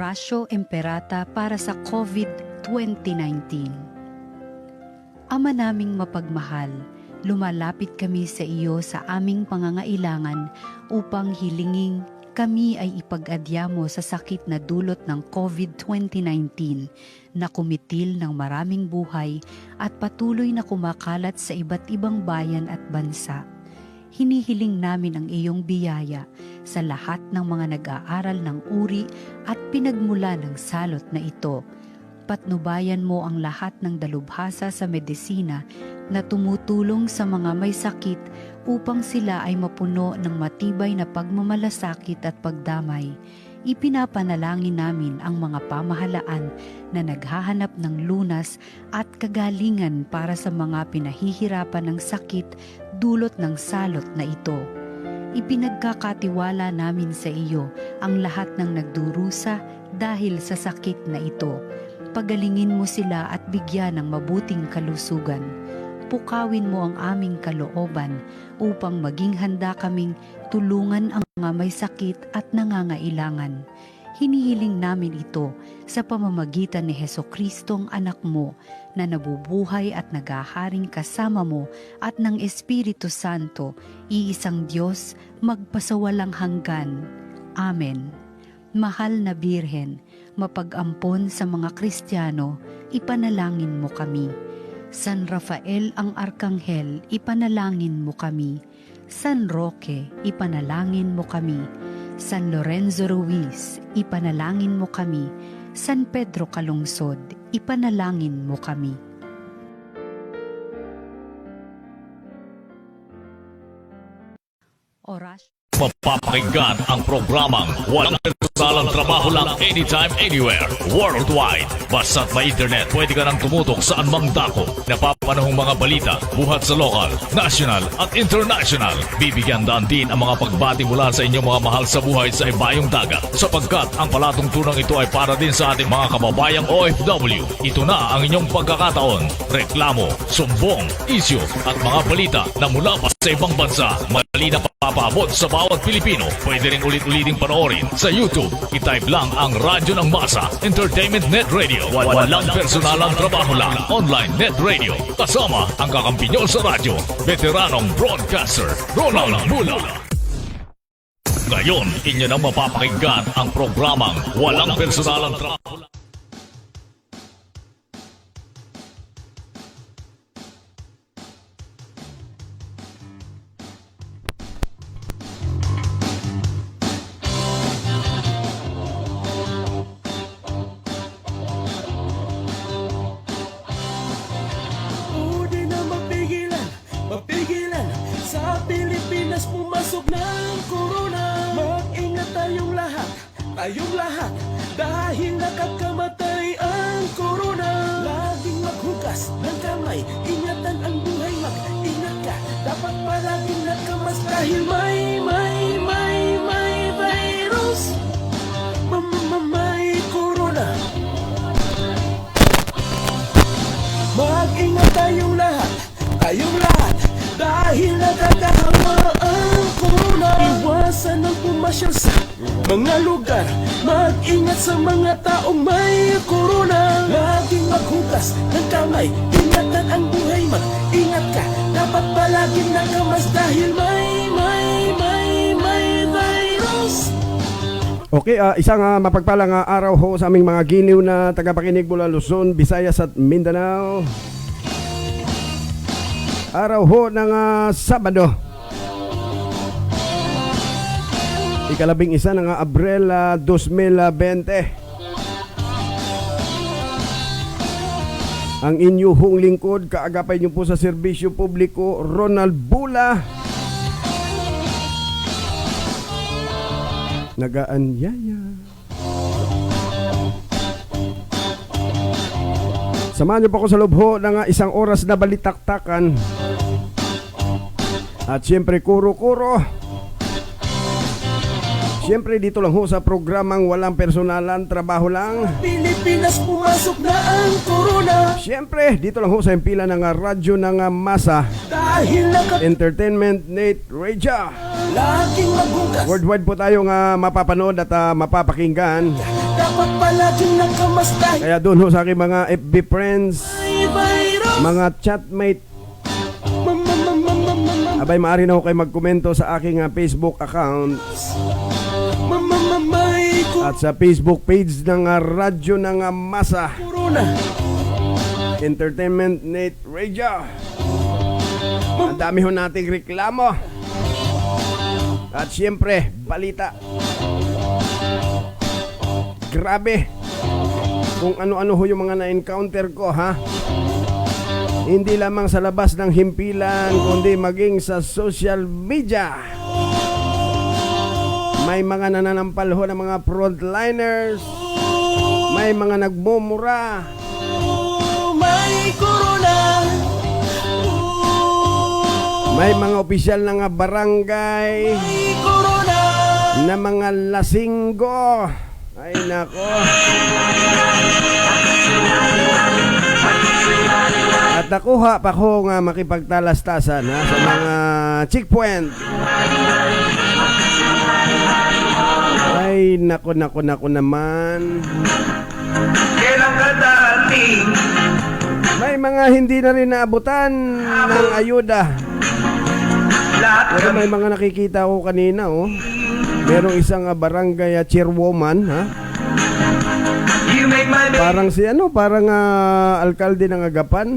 Orasyo Imperata para sa COVID-2019. Ama naming mapagmahal, lumalapit kami sa iyo sa aming pangangailangan upang hilingin kami ay ipag-adya mo sa sakit na dulot ng COVID-2019 na kumitil ng maraming buhay at patuloy na kumakalat sa iba't ibang bayan at bansa. Hinihiling namin ang iyong biyaya sa lahat ng mga nag-aaral ng uri at pinagmula ng salot na ito. Patnubayan mo ang lahat ng dalubhasa sa medisina na tumutulong sa mga may sakit upang sila ay mapuno ng matibay na pagmamalasakit at pagdamay. Ipinapanalangin namin ang mga pamahalaan na naghahanap ng lunas at kagalingan para sa mga pinahihirapan ng sakit dulot ng salot na ito. Ipinagkakatiwala namin sa iyo ang lahat ng nagdurusa dahil sa sakit na ito. Pagalingin mo sila at bigyan ng mabuting kalusugan. Pukawin mo ang aming kalooban upang maging handa kaming tulungan ang mga may sakit at nangangailangan. Hinihiling namin ito sa pamamagitan ni Jesucristong anak mo na nabubuhay at naghaharing kasama mo at ng Espiritu Santo, iisang Diyos, magpasawalang hanggan. Amen. Mahal na Birhen, mapag-ampon sa mga Kristiyano, ipanalangin mo kami. San Rafael ang Arkanghel, ipanalangin mo kami. San Roque, ipanalangin mo kami. San Lorenzo Ruiz, ipanalangin mo kami. San Pedro Calungsod, ipanalangin mo kami. Oras. Mapapakinggan ang programang walang personalang trabaho lang anytime, anywhere, worldwide. Basta't may internet, pwede ka nang tumutok saan mang dako. Napapanahong mga balita, buhat sa lokal, national at international. Bibigyan daan din ang mga pagbati mula sa inyong mga mahal sa buhay sa ibayong dagat. Sapagkat ang palatungtunang ito ay para din sa ating mga kababayang OFW. Ito na ang inyong pagkakataon. Reklamo, sumbong, issue at mga balita na mula pa sa ibang bansa. Mali na papaabot sa bawat Pilipino. Pwede rin ulit-uliting panoorin sa YouTube. I-type lang ang Radyo ng Masa, Entertainment Net Radio. Walang personalang trabaho lang. Online Net Radio. Kasama ang kakampi nyo sa radyo, veteranong broadcaster, Ronald Mula. Ngayon, inyo nang mapapakinggan ang programang walang personalang trabaho lang. Tayong lahat, dahil nakakamatay ang corona. Laging maghugas ng kamay, ingatan ang buhay, mag-ingat ka. Dapat palaging nakamas dahil may virus. May corona. Mag-ingat tayong lahat, dahil nakakahawa ang corona. Iwasan ang pumasyal sa mga lugar, mag-ingat sa mga taong may corona. Laging maghugas ng kamay, ingatan ang buhay, mag-ingat ka. Dapat palaging nakamas dahil may virus. Okay, isang mapagpalang araw ho sa aming mga giliw na tagapakinig mula Luzon, Visayas at Mindanao. Araw ho ng Sabado, ikalabing isa ng Abril 2020. Ang inyong lingkod, kaagapay niyo po sa serbisyo publiko, Ronald Bula. Nagaanyaya. Samahan niyo po ako sa lubho ng isang oras na balitaktakan. At siyempre, kuro-kuro. Siyempre dito lang ho sa programang walang personalan, trabaho lang. Pilipinas pumasok na ang corona. Siyempre dito lang ho sa impila ng radyo ng masa, Dahil Entertainment Net Radio. laging maghugas. Worldwide po tayong mapapanood at mapapakinggan. Dapat palaging nakamasday. Kaya doon ho sa aking mga FB friends, May virus. mga chatmate, abay maaari na ho kayo magkomento sa aking Facebook account May at sa Facebook page ng radyo ng masa, corona. Entertainment Net Radio. Ang dami ho nating reklamo. At siyempre, balita. Grabe. Kung ano-ano ho yung mga na-encounter ko, ha? Hindi lamang sa labas ng himpilan, kundi maging sa social media. May mga nananampal ho ng mga frontliners. May mga nagmumura. May corona. May mga opisyal ng barangay May corona. na mga lasinggo. Ay nako. At nakuha pa ko nga makipagtalastasan sa mga checkpoint. Ay nako naman. Kailan ka darating? May mga hindi na rin naabutan ng ayuda. Pero may mga nakikita ko kanina, oh. Merong isang barangay chairwoman, ha? Parang si parang alkalde ng Agapan.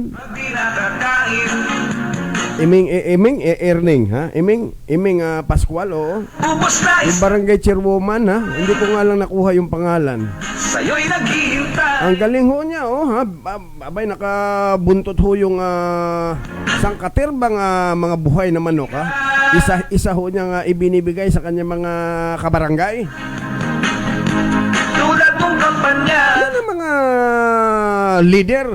Erning, ha? Iming Pascual, oo. Yung barangay chairwoman, ha? Hindi ko nga lang nakuha yung pangalan. Sa'yo'y naghihintay. Ang galing ho niya, oh, ha? Abay, nakabuntot ho yung sangkaterbang mga buhay na manok, ha? Isa ho niya ibinibigay sa kanya mga kabarangay. Tulad mong kampanya. Yan ang mga leader.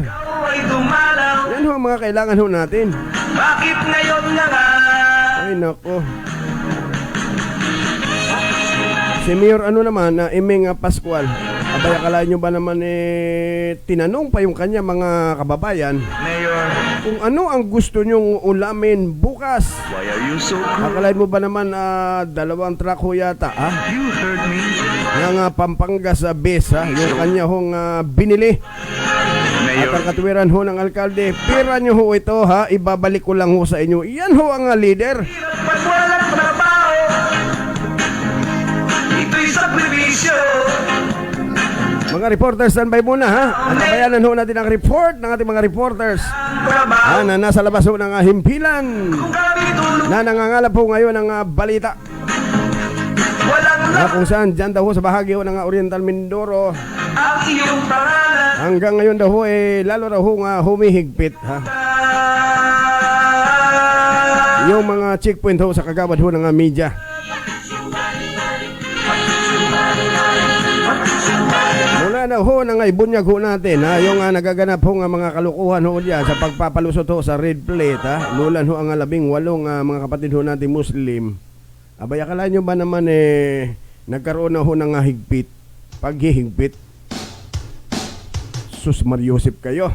Ay dumalaw. Yan ho ang mga kailangan ho natin. Bakit ngayon na nga? Ay, nako. Si Mayor naman, Iming Pascual. Abay, akala nyo ba naman tinanong pa yung kanya mga kababayan Mayor, kung ano ang gusto nyong ulamin bukas. why are you so Akalain mo ba naman 2 truck ho yata, ha? You heard me. Ng Pampanga sa base, ha? Yung kanya hong binili. At ang katuwiran ho ng alkalde, pira nyo ho ito, ha? Ibabalik ko lang ho sa inyo. Yan ho ang leader. Pag walang trabaho, ito'y sakripisyo. Mga reporters, standby muna, ha? At tabayanan ho natin ang report ng ating mga reporters Trabaho. na nasa labas ho ng himpilan Kung kami tulog, na nangangalap ho ngayon ng balita walang na kung saan dyan daw ho sa bahagi ho ng Oriental Mindoro ang iyong pangalan. hanggang ngayon daw ho lalo raw ho nga humihigpit, ha? Yung mga checkpoint ho sa kagawad ho ng media. Mula na ho nang ibunyag ho natin, ha, yung nagaganap ho nga mga kalukuhan ho dyan sa pagpapalusot ho sa red plate, ha. Nulan ho ang 18 mga kapatid ho natin Muslim. Abay, akala nyo ba naman nagkaroon na ho ng higpit, paghihigpit? Sus Mariosip kayo.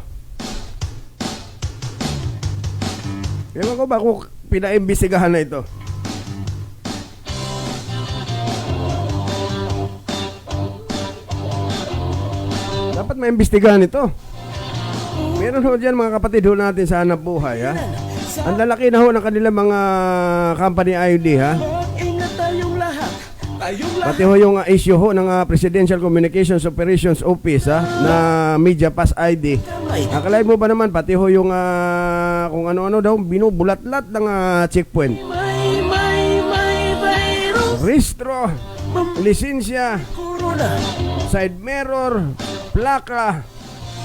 Ewan ko ba kung pinaimbestigahan na ito? Dapat maimbestigahan ito. Meron ho dyan mga kapatid ho natin sa hanap buhay, ha? Ang lalaki na ho ng kanilang mga company ID, ha? Mag-ingat tayong lahat. Tayong lahat. Pati ho yung issue ho ng Presidential Communications Operations Office, ha? Na Media Pass ID. Akalain mo ba naman, pati ho yung kung ano-ano daw, binubulat-lat ng checkpoint. May virus. Rehistro, lisensya, Corona. side mirror, plaka,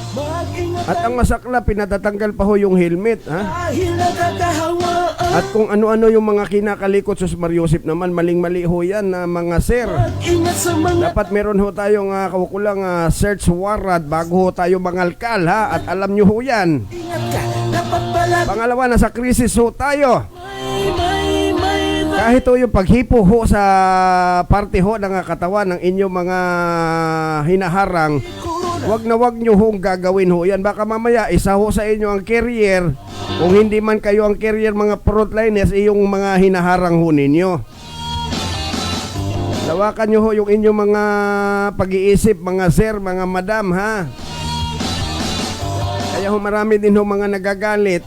Mag-ingat at ang masakla, pinatatanggal pa ho yung helmet, ha? dahil nakakahawaan. At kung ano-ano yung mga kinakalikot, sus Mariosip naman, maling-mali ho yan na mga sir. Mag-ingat sa mga Dapat meron ho tayong kakukulang search warrant bago ho tayo mangalkal, ha? At alam nyo ho yan. ingat ka. Dapat pala Pangalawa, nasa krisis ho tayo. may Kahit ho yung paghipo ho sa parte ho ng katawan ng inyong mga hinaharang, wag nyo hong gagawin ho yan. Baka mamaya isa ho sa inyo ang carrier. Kung hindi man kayo ang carrier, mga frontliners, yung mga hinaharang ho ninyo. Lawakan nyo ho yung inyong mga pag-iisip, mga sir, mga madam, ha? Kaya ho marami din ho mga nagagalit.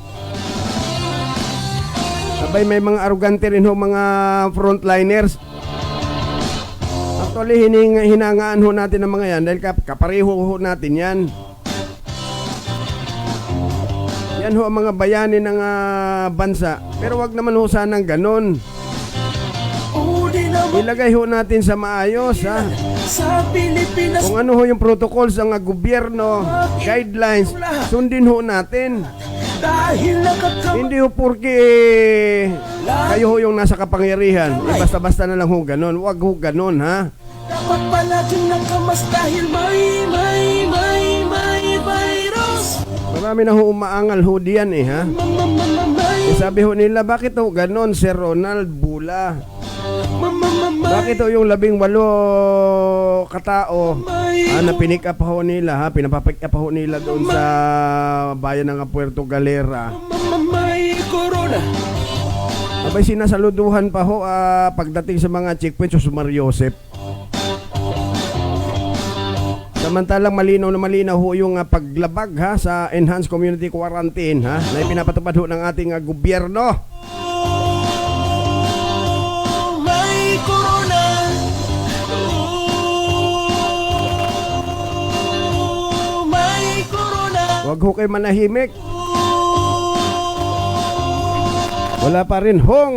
Abay, may mga arugante rin ho mga frontliners. Actually, hinangaan ho natin ang mga yan dahil kapareho ho natin yan. Yan ho ang mga bayani ng bansa. Pero wag naman ho sanang ganon. Ilagay ho natin sa maayos, ha? Sa Pilipinas, Kung ano ho yung protocols ng gobyerno, guidelines, sundin ho natin. dahil nakakama Hindi ho porke kayo ho yung nasa kapangyarihan. Basta-basta na lang ho ganon. Wag ho ganon, ha? dapat palaging nakamas dahil may virus. Marami na ho umaangal ho diyan, ha? Sabi ho nila, bakit ho ganon, Sir Ronald Bula? Bakit ho yung 18 katao na pinick up ho nila, ha? Pinapapick up ho nila doon sa bayan ng Puerto Galera. May corona. Abay, sinasaluduhan pa ho pagdating sa mga checkpoints sa Sumar Joseph. Samantalang malinaw na malinaw ho yung paglabag, ha, sa Enhanced Community Quarantine, ha, na ipinapatupad ho ng ating gobyerno. May corona. May corona. Huwag ho kayo manahimik. Wala pa rin hong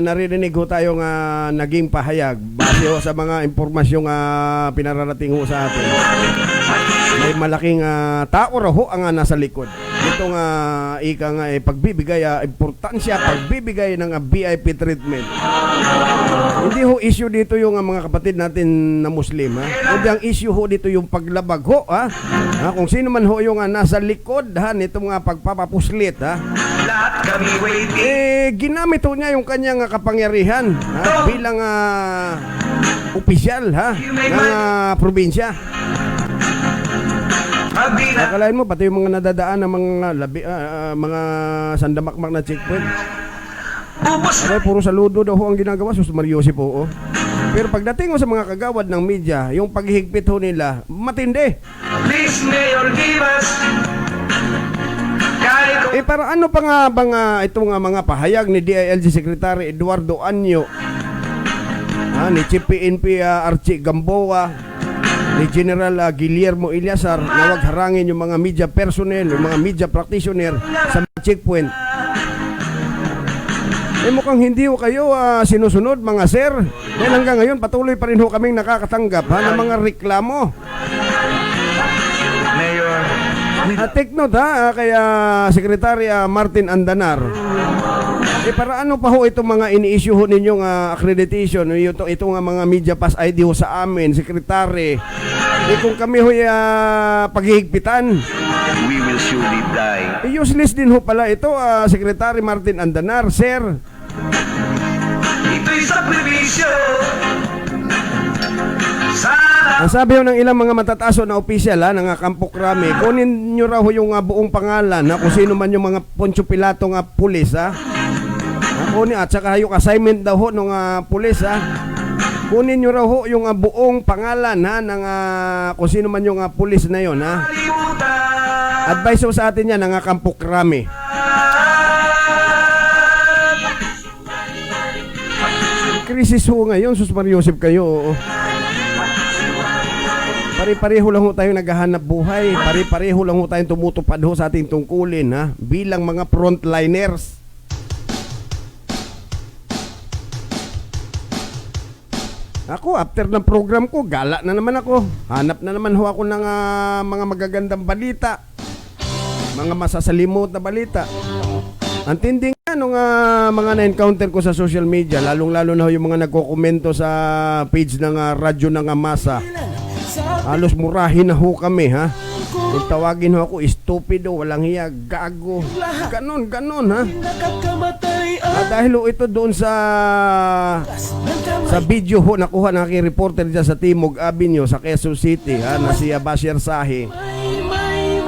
naririnig ho tayong naging pahayag base ho sa mga impormasyong pinararating ho sa atin. May malaking tao raw ho ang nasa likod. Itong ika nga pagbibigay, importansya, pagbibigay ng VIP treatment. Hindi ho issue dito yung mga kapatid natin na Muslim, ha? Kundi ang issue ho dito yung paglabag ho, ha? Kung sino man ho yung nasa likod, ha, nitong pagpapapuslit, ha? Ginamit ho niya yung kanyang kapangyarihan, ha, bilang opisyal, ha, ng probinsya. Akalain mo pati yung mga nadadaan ng mga sandamakmak na checkpoint. Okay, puro saludo daw ho ang ginagawa, sus Mariosip po, oh. Pero pagdating mo sa mga kagawad ng media, yung paghihigpit ho nila, matindi. Please, Mayor, give us. Para ano pa nga bang itong mga pahayag ni DILG Secretary Eduardo Anyo, ni Chief PNP Archie Gamboa, ni General Guillermo Ilyasar, na wag harangin yung mga media personnel, yung mga media practitioner sa checkpoint. Mukhang hindi ho kayo sinusunod, mga sir. Dahil hanggang ngayon patuloy pa rin ho kaming nakakatanggap ng mga reklamo. Mayor, Take note, ha, kaya Secretary Martin Andanar. Para ano pa ho itong mga ini-issue ho ninyong accreditation, itong mga media pass ID ho sa amin, Secretary. Kung kami ho paghihigpitan, we will surely die. useless din ho pala ito, Secretary Martin Andanar, sir. Ito'y sakripisyo. Ang sabi ho ng ilang mga matataso na opisyal ng Kampo Krami, kunin nyo raw ho yung buong pangalan, kung sino man yung mga Poncio Pilato pulis, kunin, at saka yung assignment daw ho ng pulis, kunin nyo raw ho yung buong pangalan, ng kung sino man yung pulis na yon, Advice ho sa atin yan ng Kampo Krami. Krisis ho ngayon, sus Mariosip kayo, oo. Pare-pareho lang ho tayong naghahanap buhay. Pare-pareho lang ho tayong tumutupad ho sa ating tungkulin, bilang mga frontliners. Ako, after ng program ko, gala na naman ako. Hanap na naman ho ako ng mga magagandang balita. Mga masasalimot na balita. Ang tinding nga nung mga na-encounter ko sa social media, lalong-lalo na ho yung mga nagkokomento sa page ng radyo ng Masa. Halos murahin na ho kami, ha? Kung tawagin ho ako, stupido, walang hiya, gago. Ganon, ha? Nakakamatay Dahil ho ito doon sa video ho, nakuha ng aking reporter dyan sa Timog Avenue, sa Quezon City, na si Bashir Sahi.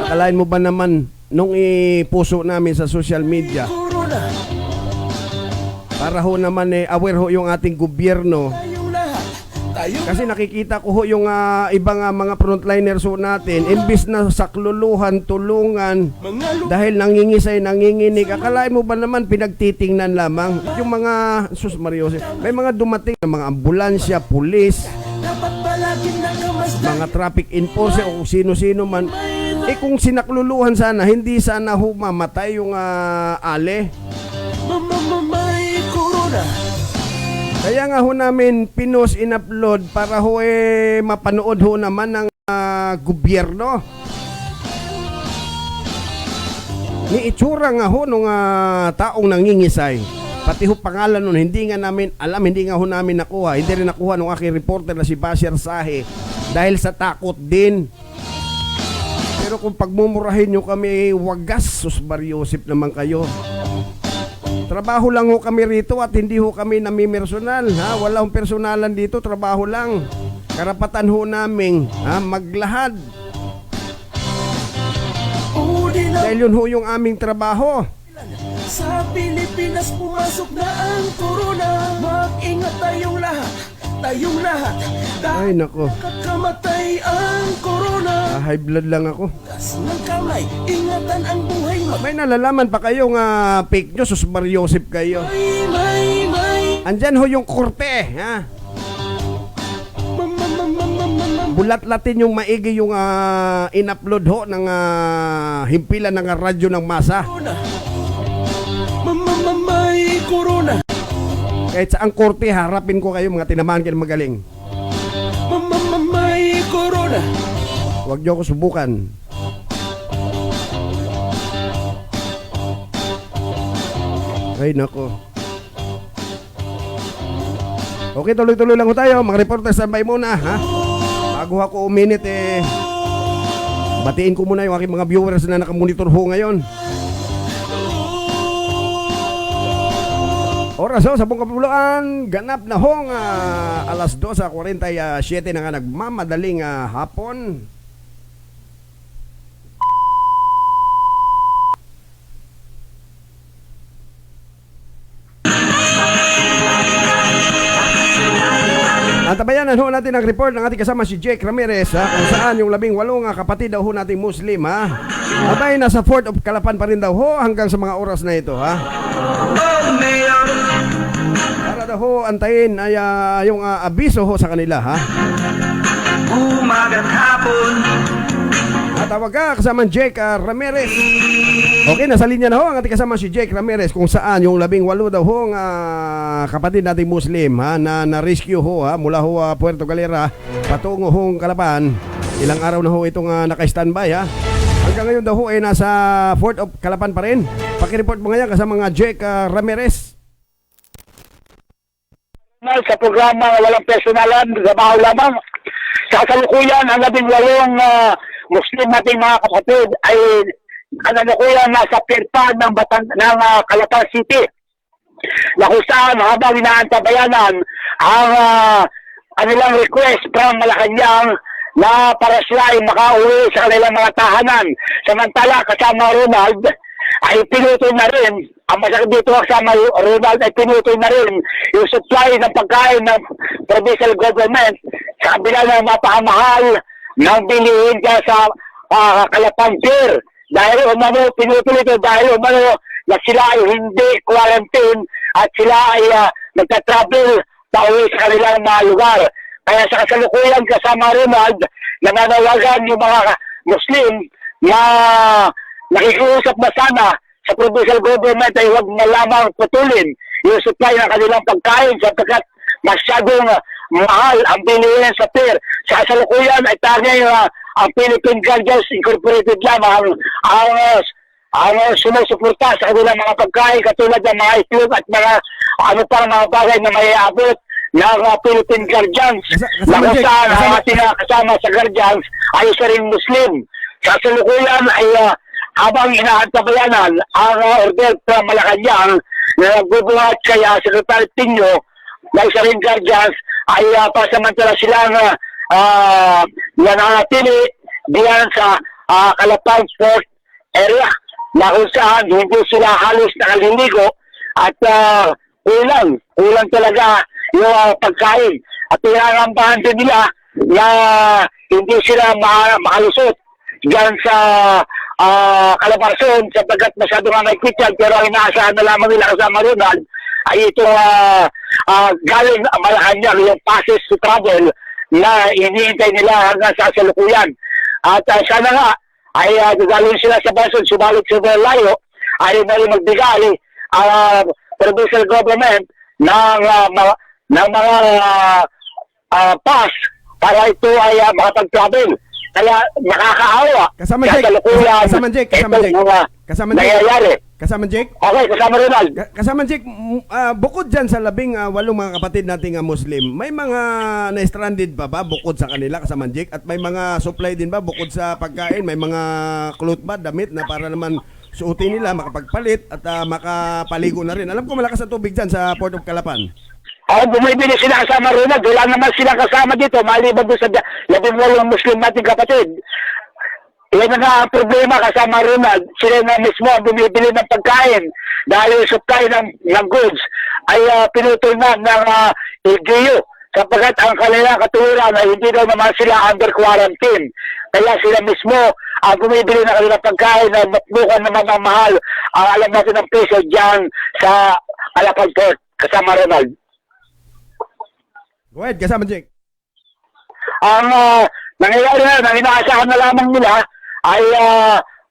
Akalain mo ba naman, nung ipuso namin sa social media, Corona, para ho naman aware ho yung ating gobyerno. tayong lahat. Tayo Kasi nakikita ko ho yung ibang mga frontliners ho natin, imbis na sakluluhan, tulungan, mga dahil nangingisay, nanginginig. Akalain mo ba naman pinagtitingnan lamang yung mga sus Mariose, may mga dumating na mga ambulansya, pulis, dapat palaging nakamasdan. mga traffic enforcer o kung sino-sino man. Kung sinakluluhan sana, hindi sana ho mamatay yung ale. May corona. Kaya nga ho namin pinost in-upload para ho mapanood ho naman ng gobyerno. Ni itsura nga ho nung taong nangingisay. Pati ho pangalan nun, hindi nga namin alam, hindi nga ho namin nakuha. Hindi rin nakuha nung aking reporter na si Bashir Sahi dahil sa takot din. Pero kung pagmumurahin nyo kami, wagas, sus Mariosip naman kayo. Trabaho lang ho kami rito at hindi ho kami namimersonal. Wala hong personalan dito, trabaho lang. Karapatan ho namin maglahad. Uli na Dahil yun ho yung aming trabaho. sa Pilipinas pumasok na ang corona. Mag-ingat tayong lahat. Tayong lahat. Ay nako, Nakakamatay ang corona. high blood lang ako. Gas ng kamay. Ingatan ang buhay mo. May nalalaman pa kayong fake news, sus Mariosip kayo. May. Andyan ho yung korte, bulat-latin yung maigi yung in-upload ho ng himpilan ng radyo ng masa. Corona. May corona. Kahit sa ang korte, harapin ko kayo mga tinamaan kayo magaling. May corona. Huwag niyo ako subukan. Ay nako. Okay, tuloy-tuloy lang ho tayo. Mga reporter, standby muna, bago ako uminit batiin ko muna yung aking mga viewers na nakamonitor ho ngayon. Oras ho, 10 kapuluan, ganap na hong alas 2:47 na nga nagmamadaling hapon. Antabayanan ho natin ang report ng ating kasama si Jake Ramirez kung saan yung 18 kapatid daw ho nating Muslim abay nasa Fort of Calapan pa rin daw ho hanggang sa mga oras na ito para daw ho antayin ay yung abiso ho sa kanila Umaga't hapon. Tawag ka kasama Jake Ramirez. Okay, nasa linya na ho ang ating kasama si Jake Ramirez kung saan yung 18 daw ho kapatid nating Muslim na na-rescue ho mula ho Puerto Galera patungo hong Calapan. Ilang araw na ho itong naka-standby hanggang ngayon daw ho ay nasa Fort of Calapan pa rin. Pakireport mo ngayon kasama mga Jake Ramirez. Sa programa walang personalan, trabaho lamang. Sa kasalukuyan, ang 18 Muslim nating mga kapatid ay kasalukuyan nasa pirpad ng Calapan City. Na kung saan habang inaantabayanan ang kanilang request from Malacanang na para sila ay makauwi sa kanilang mga tahanan. Samantala kasama Ronald ay pinutoy na rin, ang masakit dito kasama Ronald ay pinutoy na rin yung supply ng pagkain ng provincial government sa kabila ng mapakamahal ng bilihin dyan sa Calapan Pier. Dahil umano, pinutoy ito dahil umano na sila ay hindi quarantine at sila ay nagtatravel pauwi sa kanilang mga lugar. Kaya sa kasalukuyan kasama Ronald, nananawagan yung mga Muslim na nakikiusap na sana sa provincial government ay huwag na lamang putulin yung supply ng kanilang pagkain sapagkat masyadong mahal ang bilihin sa pier. Sa kasalukuyan ay tanging ang Philippine Guardians Incorporated lamang ang sumusuporta sa kanilang mga pagkain katulad ng mga itlog at mga pang mga bagay na may abot ng Philippine Guardians. Na kung saan ang ating kasama sa Guardians ay isa ring Muslim. sa kasalukuyan ay habang inaantabayanan ang order sa Malacanang na nagbubuhat kaya Secretary Pino na isa ring guardians ay pasamantala silang nananatili diyan sa Calapang Port area na kung saan hindi sila halos nakaliligo at kulang talaga yung pagkain at pinangambahan din nila na hindi sila makalusot diyan sa Calabarzon sapagkat masyado nga may kityan pero ang inaasahan na lamang nila kasama Ronald ay itong galing Malacanang yung passes to travel na iniintay nila hanggang sa kasalukuyan. At sana nga ay galing sila sa Boston, subalit sa layo ay mali magbigay ang provincial government ng mga pass para ito ay makapag-travel. Kaya nakakaawa. Kasama Jake. Nangyayari. Kasama Jake. Okay, kasama Ronald. Kasama Jake, bukod dyan sa 18 mga kapatid nating Muslim, may mga na-stranded pa ba bukod sa kanila kasama Jake? At may mga supply din ba bukod sa pagkain? May mga cloth ba, damit na para naman suotin nila, makapagpalit at makapaligo na rin? Alam ko malakas ang tubig dyan sa Port of Calapan. Bumibili sila kasama Ronald. Wala naman sila kasama dito. Maliban doon sa 18 Muslim nating kapatid. Yan na ang problema kasama Ronald. Sila na mismo ang bumibili ng pagkain dahil yung supply ng goods ay pinutol na ng LGU sapagkat ang kanilang katuwiran ay hindi daw naman sila under quarantine. Kaya sila mismo ang bumibili ng kanilang pagkain na makbukan naman ang mahal. Alam natin ang peso dyan sa Calapang Port kasama Ronald. Go ahead, kasama Jake. Ang nangyayari na, ang inaasahan na lamang nila ay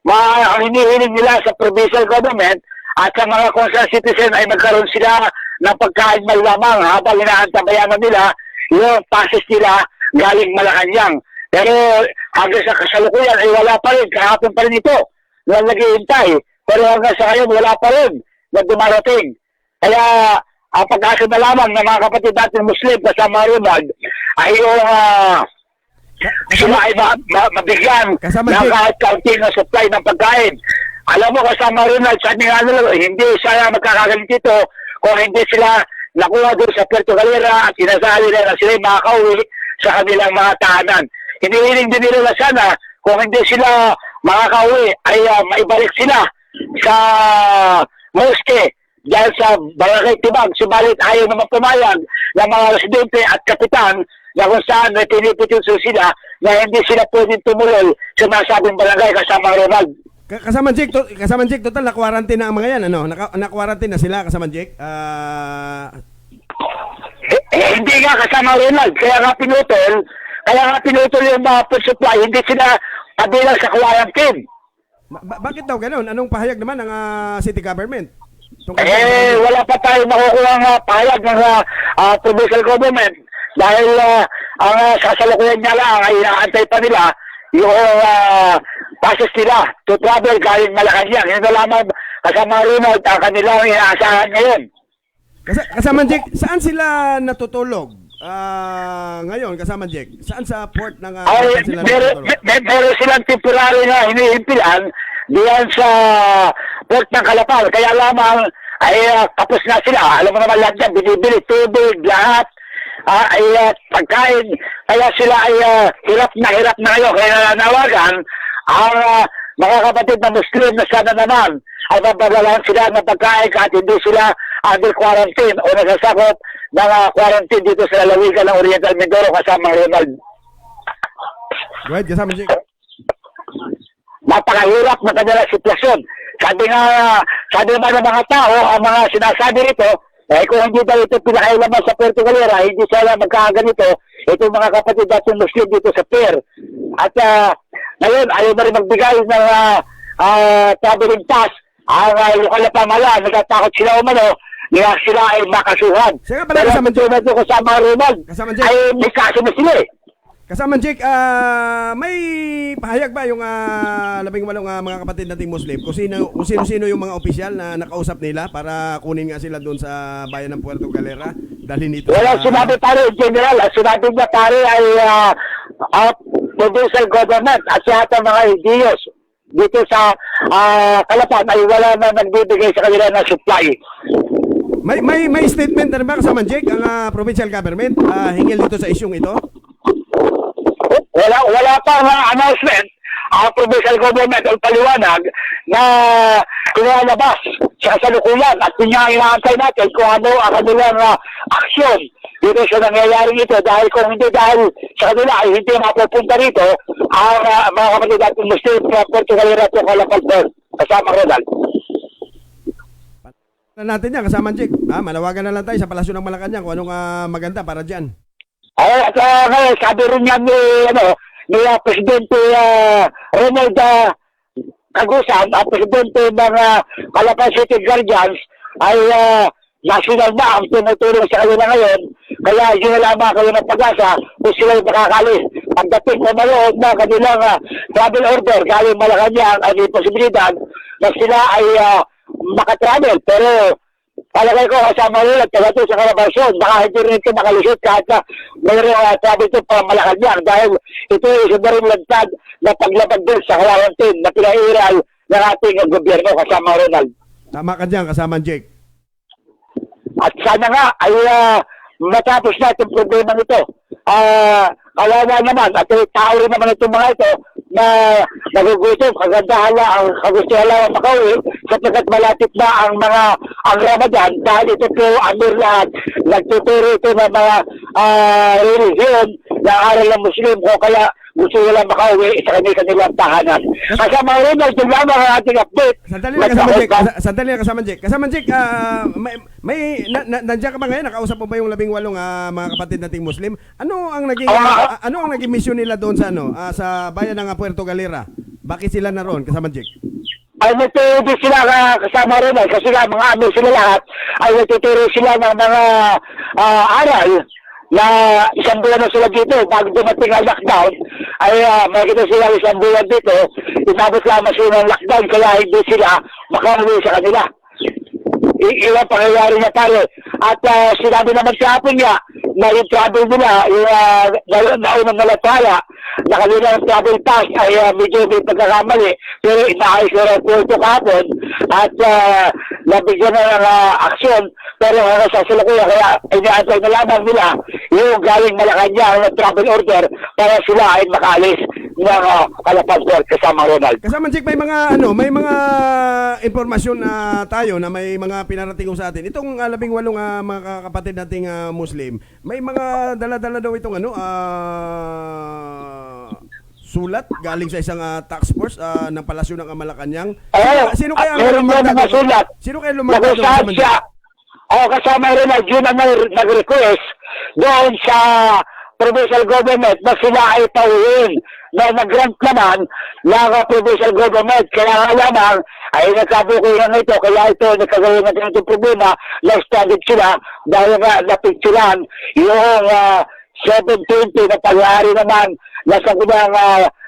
ang hinihiling nila sa provincial government at sa mga concerned citizen ay magkaroon sila ng pagkain may lamang habang inaantabayanan nila yung passes nila galing Malacanang. Pero hanggang sa kasalukuyan ay wala pa rin, kahapon pa rin ito na naghihintay. Pero hanggang sa ngayon wala pa rin na dumarating. Kaya ang pag-asa na lamang ng mga kapatid natin Muslim kasama Ronald ay yung sila ay mabigyan ng kahit kaunti na supply ng pagkain. Alam mo kasama Ronald, sabi nga nila, hindi sila magkakagalit dito kung hindi sila nakuha doon sa Puerto Galera at inasabi nila na sila makakauwi sa kanilang mga tahanan. Hinihiling din nila sana kung hindi sila makakauwi ay maibalik sila sa mosque dahil sa Barangay Tibag, subalit ayaw naman pumayag ng mga residente at kapitan na kung saan may pinipituso sila na hindi sila pwedeng tumulol sa nasabing barangay kasama Ronald. Kasama Jake, total na-quarantine na ang mga yan, ano? Na-quarantine na sila kasama Jake? Hindi nga kasama Ronald, kaya nga pinutol yung mga food supply, hindi sila kabilang sa quarantine. Bakit daw ganun? Anong pahayag naman ng city government? Wala pa tayo makukuha ng pahayag ng provincial government dahil ang sasalukuyan niya lang ay inaantay pa nila yung passes nila to travel galing Malacanang. Yun na lamang kasama Ronald ang kanilang inaasahan ngayon. Kasama Jake, saan sila natutulog? Ngayon, kasama Jake, saan sa port ng sila natutulog? Meron silang temporary na hinihimpilan diyan sa port ng Calapang. Kaya lamang ay tapos na sila. Alam mo naman lahat yan, binibili, tubig, lahat ay pagkain. Kaya sila ay hirap na ngayon. Kaya nananawagan ang mga kapatid na Muslim na sana naman ay mabagalan sila ng pagkain kahit hindi sila under quarantine o nasasakop ng quarantine dito sa lalawigan ng Oriental Mindoro kasama Ronald. Go ahead, kasama Jake. Napakahirap na kanilang sitwasyon. Sabi naman ng mga tao, ang mga sinasabi rito, kung hindi daw ito pinakailaman sa Puerto Galera, hindi sila magkakaganito, itong mga kapatid natin Muslim dito sa pier. At ngayon, ayaw na rin magbigay ng traveling pass. Ang lokal na pamahalaan, nagtatakot sila umano, na sila ay makasuhan. Pero kasama Ronald, ay may kaso na sila eh. Kasama Jake, may pahayag ba yung 18 mga kapatid nating Muslim kung sino yung mga opisyal na nakausap nila para kunin nga sila doon sa bayan ng Puerto Galera? Dahil nito Wala sinabi pare, general. Sinabi niya pare ay provincial government at sa ating mga LGUs dito sa Calapan ay wala na nagbibigay sa kanila ng supply. May statement na ba kasama Jake ang provincial government hinggil dito sa isyong ito? Wala pa nga announcement ang provincial government ang paliwanag na pinalabas sa kasalukuyan at inaantay natin kung ano ang kanilang aksyon dito sa nangyayaring ito dahil kung hindi dahil sa kanila ay hindi mapupunta rito ang mga kapatid natin Muslim sa Puerto Galera at Calapal kasama Ronald. Natin yan kasama Jake. Malawagan na lang tayo sa Palasyo ng Malacanang kung anong maganda para dyan. At ngayon, sabi rin niya ni Presidente Ronald Cagusan, ang Presidente ng Calapan City Guardians, ay national na ang tumutulong sa kanila ngayon. Kaya yun na lamang kayo ng pag-asa kung sila yung makakalis. Pagdating na malood na kanilang travel order, galing Malacanang ay may posibilidad na sila ay makatravel. Pero palagay ko kasama nila talaga sa Calabarzon, baka hindi rin ito makalusot kahit na mayroong travel ito para Malacanang dahil ito ay isa na rin lagtad na paglabag din sa Kalantin na pinairal ng ating gobyerno kasama Ronald. Tama ka dyan kasama Jake. At sana nga ay matapos na itong problema nito. Kawawa naman at tao rin naman itong mga ito na nagugutom, kagandahan lang ang kagustuhan lang ang makauwi sapagkat malapit na ang Ramadan dahil ito po amir lahat nagtuturo ito ng mga religion ng aral ng Muslim ko kaya gusto nila makauwi sa kanilang tahanan. Kasama rin ito lamang ang ating update. Sandali lang kasama Jake. Kasama Jake, nandiyan ka ba ngayon? Nakausap mo ba yung 18 mga kapatid nating Muslim? Ano ang naging mission nila doon sa sa bayan ng Puerto Galera? Bakit sila naroon kasama Jake? Ay nagtuturo sila kasama rin kasi nga mga amir sila lahat ay nagtuturo sila ng mga aral na isang buwan na sila dito bago dumating ang lockdown ay makikita sila isang buwan dito inabot lamang sila ng lockdown kaya hindi sila makauwi sa kanila. Ilang pangyayari na pare at sinabi naman sa hapon niya na yung travel nila yung naunang nalataya na kanilang travel pass ay medyo may pagkakamali pero inaayos na rin po ito kahapon at nabigyan na ng aksyon pero hanggang sa silakuya kaya inaantay na lamang nila yung galing Malacanang na travel order para sila ay makaalis ng Calapan kasama Ronald. Kasama Jake, may mga impormasyon na tayo na may mga pinarating sa atin. Itong 18 mga kapatid nating Muslim, may mga dala-dala daw itong sulat galing sa isang task force ng Palasyo ng Malacanang. Sino kaya lumagdag doon? Kasama rin na yun ang nag-request doon sa provincial government na sila ay pauwiin na nag-grant naman ng provincial government. Kaya nga lamang ay nagkabukoy na ito. Kaya ito nagkagawin natin itong problema na standard sila dahil nga napicturan yung 720 na pag-aari naman na sa kunang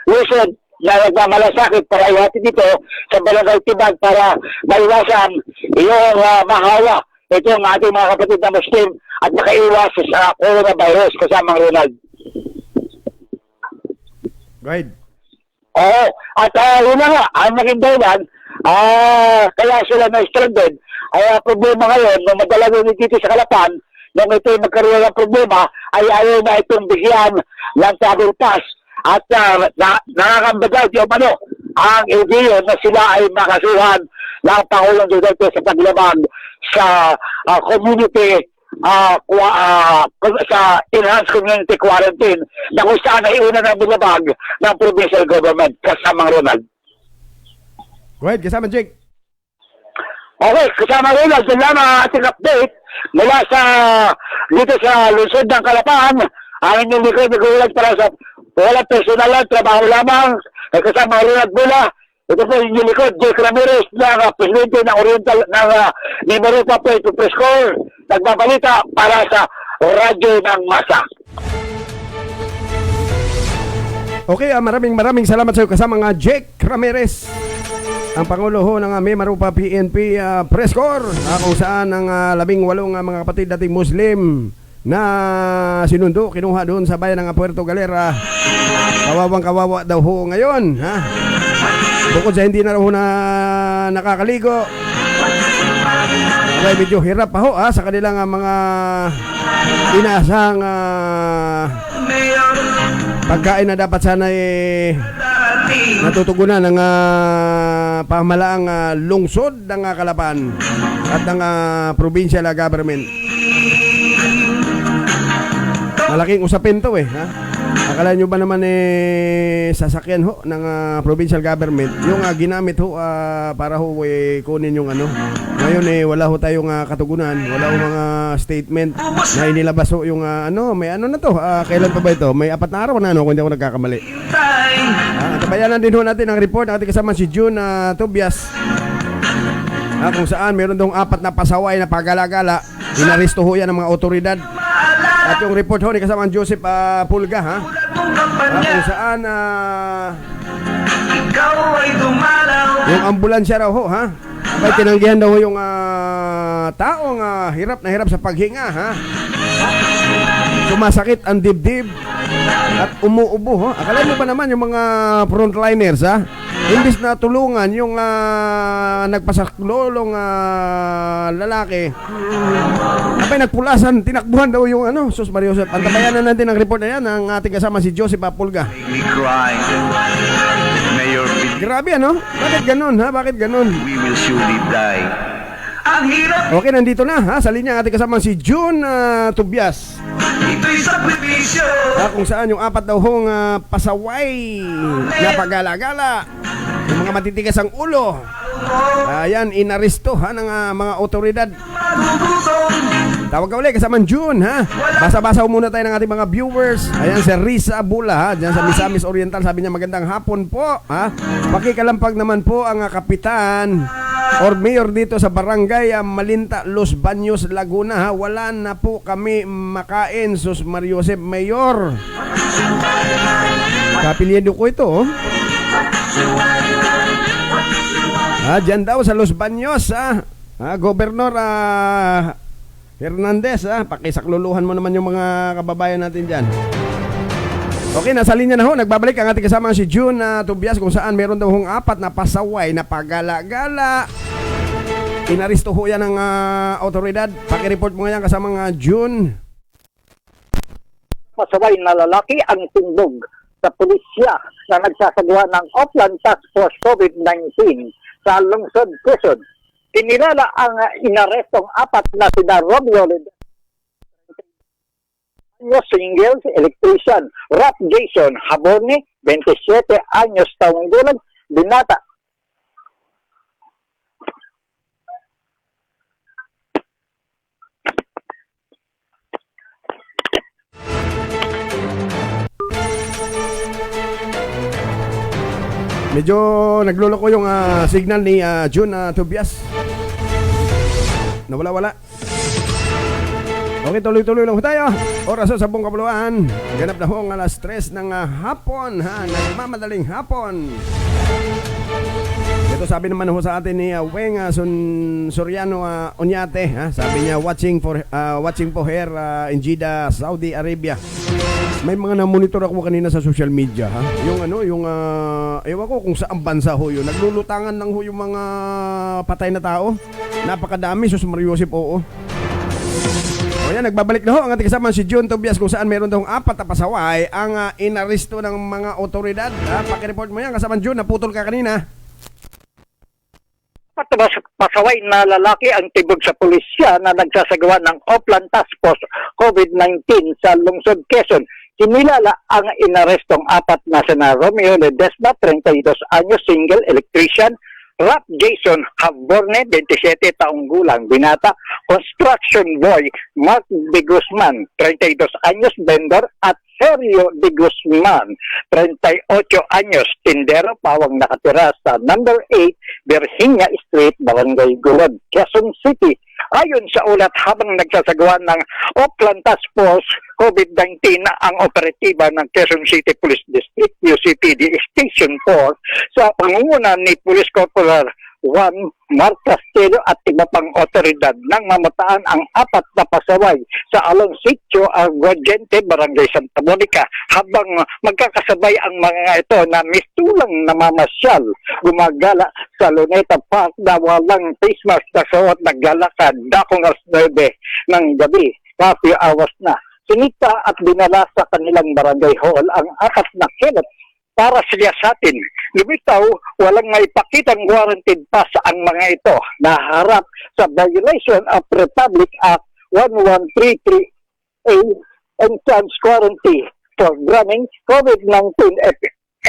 luzon na nagmamalasakit para ihatid dito sa Barangay Tibag para maiwasan yung mahawa ito ang ating mga kapatid na Muslim at nakaiwas sa coronavirus kasama Ronald. Right. Oo. At yun na nga, ang naging dahilan, kaya sila na-stranded, ay problema ngayon, nung madala dito sa Calapan, nung ito magkaroon ng problema, ay ayaw na itong bigyan ng travel pass. At nakakambagay yung ang ideyo na sila ay makasuhan ng Pangulong Duterte sa paglabag sa community sa enhanced community quarantine na kung saan ay una na bilabag ng provincial government kasama Ronald. Go ahead, kasama Jake. Okay, kasama Ronald, yun lang ang ating update mula dito sa lungsod ng Calapan. Ang inyong likod nag-ulag para sa walang personal lang, trabaho lamang. Kasama Ronald Bula. Ito po yung likod, Jake Ramirez, ng presidente ng Oriental, ng Mimarupa Puerto Press Corps, nagbabalita para sa Radyo ng Masa. Okay, maraming salamat sa iyo kasama nga Jake Ramirez, ang Pangulo ho ng Mimarupa PNP Press Corps, kung saan ang 18 mga kapatid nating Muslim na sinundo, kinuha doon sa bayan ng Puerto Galera. Kawawang kawawa daw ho ngayon, ha? Bukod sa hindi na raw na nakakaligo, ay medyo hirap pa ho, ha, sa kanilang mga inaasang pagkain na dapat sana natutugunan ng pamahalaang lungsod ng Calapan at ng provincial government. Malaking usapin to ha. Akala nyo ba naman sasakyan ho ng provincial government yung ginamit ho para ho kunin yung ano. Ngayon wala ho tayong katugunan, wala ho mga statement na inilabas ho yung may ano na to. Kailan pa ba ito? May 4 na araw na kung hindi ako nagkakamali. Tabayanan din ho natin ang report ng ating kasama si June Tobias. Kung saan meron dong 4 na pasaway na pagala-gala. Inaresto ho yan ng mga otoridad. At yung report ho ni kasama Joseph Pulga ha. Kung saan yung ambulansya raw ho ha. Abay tinanggihan daw ho yung taong hirap na hirap sa paghinga ha. Sumasakit ang dibdib at umuubo ho. Akala nyo ba naman yung mga frontliners ha? Imbis na tulungan yung nagpasaklolong lalaki, abay nagpulasan, tinakbuhan daw yung Sus Mario Joseph. Antabayanan natin ang report na yan ng ating kasama si Joseph Pulga. Grabe Bakit ganun ha? Bakit ganun? We will surely die. Ang hirap, Okay, nandito na ha, sa linya ang ating kasama si June Tobias. ito'y sakripisyo. Kung saan yung 4 daw hong pasaway na pagala-gala, yung mga matitigas ang ulo. Ayan, inaresto ha ng mga otoridad. Tawag ka ulit kasama June ha. Basa-basa muna tayo ng ating mga viewers. Ayan si Risa Bula ha, dyan sa Misamis Oriental. Sabi niya magandang hapon po ha. Pakikalampag naman po ang kapitan or mayor dito sa barangay Malinta, Los Baños, Laguna ha. Wala na po kami makain, Sus Mario Joseph Mayor. Kapilyedo ko ito dyan daw sa Los Baños Gobernador Hernandez pakisakluluhan mo naman yung mga kababayan natin dyan. Okay, nasa linya na ho. Nagbabalik ang ating kasama si June Tobias kung saan meron daw hong 4 na pasaway na pagala-gala. Inaresto ho yan ng otoridad. Pakireport mo nga yan kasama nga June. Pasaway na lalaki ang tindog sa pulisya na nagsasagawa ng Oplan Task Force COVID-19 sa lungsod Quezon. Kinilala ang inarestong 4 na sina Romeo Singles, electrician, Rap Jason Haborne, 27 anyos taong gulang, binata. Medyo nagluloko yung signal ni June Tobias. Nawala-wala. Okay, tuloy-tuloy lang tayo. Oras sa 10 kapuluan. Ganap na ho ang alas 3 ng hapon ha. Nagmamadaling hapon. Ito sabi naman ho sa atin ni Weng Soriano Onyate ha. Sabi niya watching po here in Jeddah, Saudi Arabia. May mga na-monitor ako kanina sa social media ha. Yung ewan ko kung saan bansa ho yun. Naglulutangan lang ho yung mga patay na tao. Napakadami, Sus Mario Joseph, oo. O yan, nagbabalik na ho ang ating kasama si June Tobias kung saan meron daw 4 na pasaway ang inaresto ng mga otoridad. Pakireport mo yan kasama June, naputol ka kanina. Pasaway na lalaki ang tibog sa pulisya na nagsasagawa ng Oplan Task Force COVID-19 sa lungsod Quezon. Kinilala ang inarestong 4 na sina Romeo Ledesma, 32 anyos, single, electrician, Rap Jason Haborne, 27 taong gulang, binata, construction boy, Mark De Guzman, 32 anyos, vendor, at Sergio De Guzman, 38 anyos, tindero, pawang nakatira sa number 8, Virginia Street, Barangay Gulod, Quezon City. Ayon sa ulat, habang nagsasagawa ng Oplan Task Force COVID-19 ang operatiba ng Quezon City Police District, UCPD Station 4, sa pangunguna ni Police Corporal Juan Marcastelo at iba pang otoridad nang mamataan ang 4 na pasaway sa Along Sitio Aguadiente, Barangay Santa Monica, habang magkakasabay ang mga ito na mistulang namamasyal, gumagala sa Luneta Park na walang face mask na suot, naglalakad dakong alas 9 ng gabi, coffee hours na. Sinita at dinala sa kanilang barangay hall ang 4 na kilot para siyasatin. Lumitaw, walang maipakitang warranted pass ang mga ito na harap sa violation of Republic Act 1133A and Trans Quarantine for running COVID-19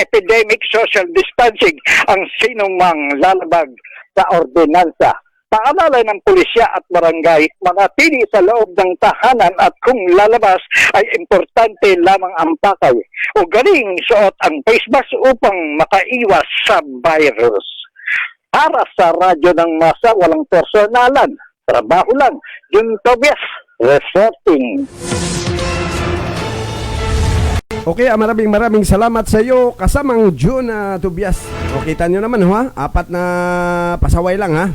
epidemic social distancing ang sinumang lalabag sa ordinansa. Paalala ng pulisya at barangay, manatili sa loob ng tahanan at kung lalabas ay importante lamang ang pakay o galing suot ang face mask upang makaiwas sa virus. Para sa radyo ng masa, walang personalan, trabaho lang. Jun Tobias, reporting. Okay, maraming salamat sa iyo, kasamang June Tobias. O, kita nyo naman ha, 4 na pasaway lang ha,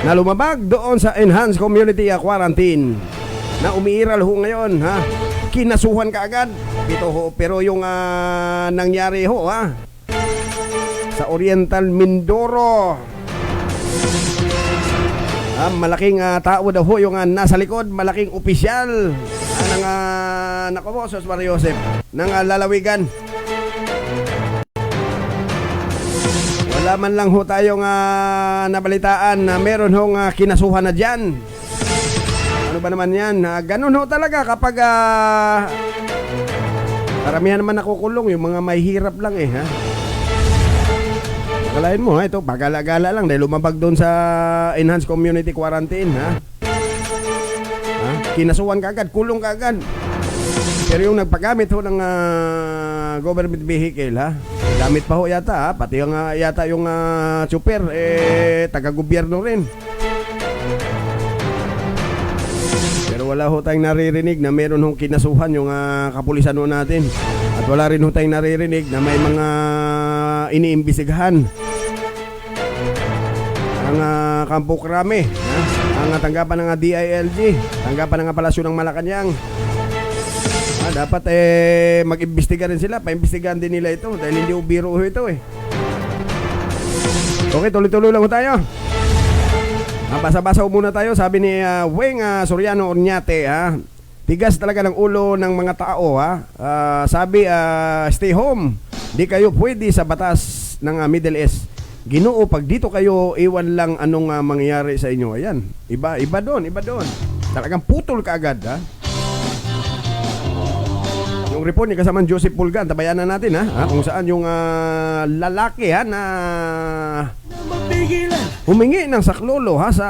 na lumabag doon sa Enhanced Community Quarantine, na umiiral ho ngayon ha. Kinasuhan ka agad ito ho, pero yung nangyari ho ha, sa Oriental Mindoro, malaking tao daw ho yung nasa likod, malaking opisyal ng nako po, Sos Mario Joseph, ng lalawigan. Wala man lang ho tayong nabalitaan na meron hong kinasuhan na dyan. Ano ba naman yan? Ganun ho talaga kapag karamihan naman nakukulong, yung mga may hirap lang ha. Akalain mo ito, pagala-gala lang dahil lumabag doon sa Enhanced Community Quarantine ha. Kinasuhan ka agad, kulong ka agad. Pero yung nagpagamit ho ng government vehicle ha, gamit pa ho yata ha, pati yung yata yung super taga-gobyerno rin. Pero wala ho tayong naririnig na meron hong kinasuhan yung kapulisan ho natin. At wala rin ho tayong naririnig na may mga iniimbestigahan ang Kampo Krame ha? Ang tanggapan ng DILG, tanggapan ng Palasyo ng Malacanang. Dapat mag-imbestiga rin sila, paimbestigahan din nila ito dahil hindi biro ito Okay, tuloy-tuloy lang tayo. Basa-basa muna tayo. Sabi ni Weng Soriano Orñate ha, tigas talaga ng ulo ng mga tao ha. Sabi stay home, di kayo pwede sa batas ng Middle East. Ginoo, pag dito kayo, iwan lang anong mangyayari sa inyo. Ayan, iba doon. Talagang putol ka agad ha. Yung report ni kasamang Joseph Pulgan, tabayanan natin ha, kung saan yung lalaki ha na humingi ng saklolo ha sa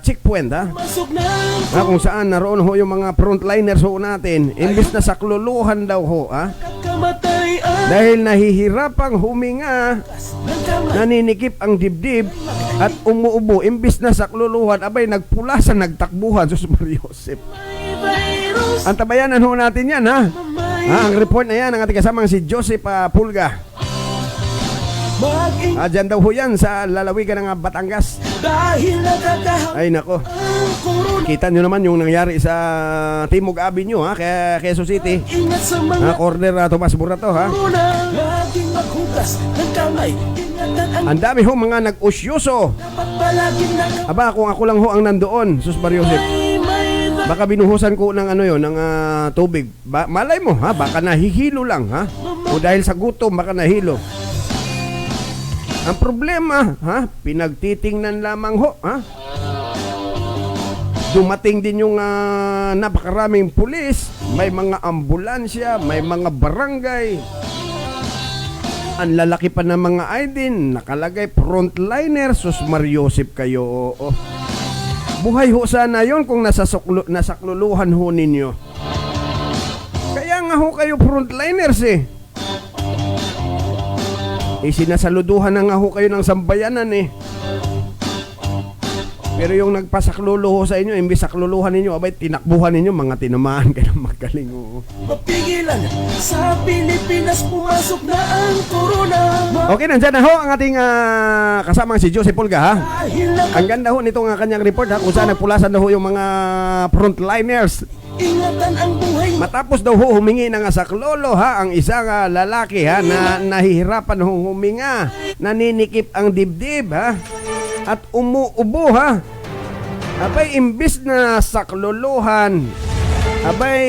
checkpoint ha, kung saan naroon ho yung mga frontliners ho natin, imbis na sakluluhan daw ho ha, dahil nahihirapang huminga, naninikip ang dibdib at umuubo, imbis na sakluluhan, abay nagpulasan, nagtakbuhan. Sus Mario Joseph, ang tabayanan ho natin yan ha. Ang report na yan ng ating kasamang si Joseph Pulga. Dyan daw ho yan sa lalawigan ng Batangas. Ay nako, kita nyo naman yung nangyari sa Timog Avenue ha, kaya Quezon City, corner Tomas Burato ha. Ang dami ho mga nag-usyoso. Aba, kung ako lang ho ang nandoon, Sus Mario Joseph, baka binuhusan ko ng ng tubig. Malay mo ha, baka nahihilo lang ha, o dahil sa gutom baka nahilo. Ang problema ha, pinagtitingnan lamang ho ha. Dumating din yung napakaraming pulis, may mga ambulansya, may mga barangay. Ang lalaki pa ng mga ID, nakalagay frontliner. Sus Mario Joseph kayo, buhay ho sana yon kung nasakluluhan ho ninyo. Kaya nga ho kayo frontliners sinasaluduhan na nga ho kayo ng sambayanan Pero yung nagpasakluluho sa inyo, imbis sakluluhan ninyo, abay tinakbuhan ninyo, mga tinamaan kayo magaling. Oo. mapigilan. Sa Pilipinas pumasok na ang corona. Okay, nandyan na ho ang ating kasamang si Joseph Pulga, ha? Dahil na Ang ganda ho nitong kanyang report, ha, kung saan nagpulasan na ho yung mga frontliners. ingatan ang buhay. Matapos daw ho humingi ng saklolo, ha, ang isang lalaki, ha, na nahihirapan ho huminga, naninikip ang dibdib, ha, at umuubo, ha. Abay, imbis na saklolohan, abay,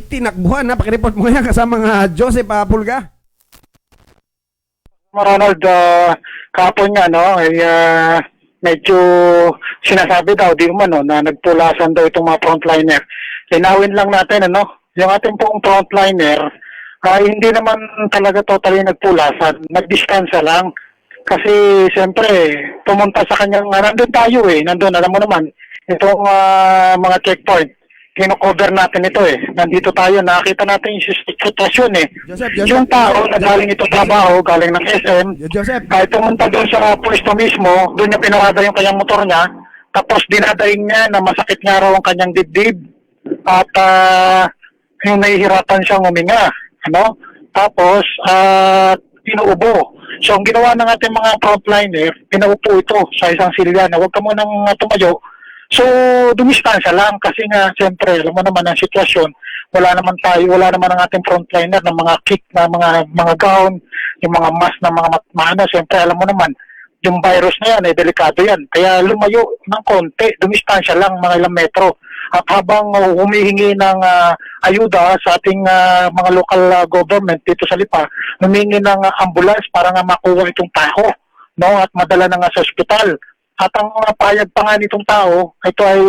tinakbuhan, ha. Pakireport mo yan kasama nga Joseph Pulga. Ronald, kahapon nga, no, ay medyo sinasabi daw, di umano, na nagpulasan daw itong mga frontliner. Linawin lang natin, ano, yung ating pong frontliner, hindi naman talaga totally nagpulasan, nagdistansya lang. Kasi, siyempre, pumunta sa kanyang, nandun tayo nandun, alam mo naman, itong mga checkpoint, kino-cover natin ito Nandito tayo, nakita natin yung sitwasyon Joseph. Yung tao na galing ito trabaho, galing ng SM, Joseph, kahit pumunta doon sa pwesto mismo, doon niya pinarada yung kanyang motor niya, tapos dinadaing niya na masakit nga raw ang kanyang dibdib, at yung nahihirapan siyang huminga, ano? Tapos, inuubo. So, ang ginawa ng ating mga frontliner, pinaupo ito sa isang silya na huwag ka munang tumayo. So, dumistansya lang kasi nga, siyempre, alam mo naman ang sitwasyon, wala naman ang ating frontliner ng mga kit na mga gown, yung mga mask na mga maano, siyempre, alam mo naman, yung virus na yan, delikado yan. Kaya lumayo ng konti, dumistansya lang mga ilang metro. At habang humihingi ng ayuda sa ating mga local government dito sa Lipa, humingi ng ambulance para nga makuha itong tao, no, at madala na nga sa ospital. At ang payag pa nga nitong tao, ito ay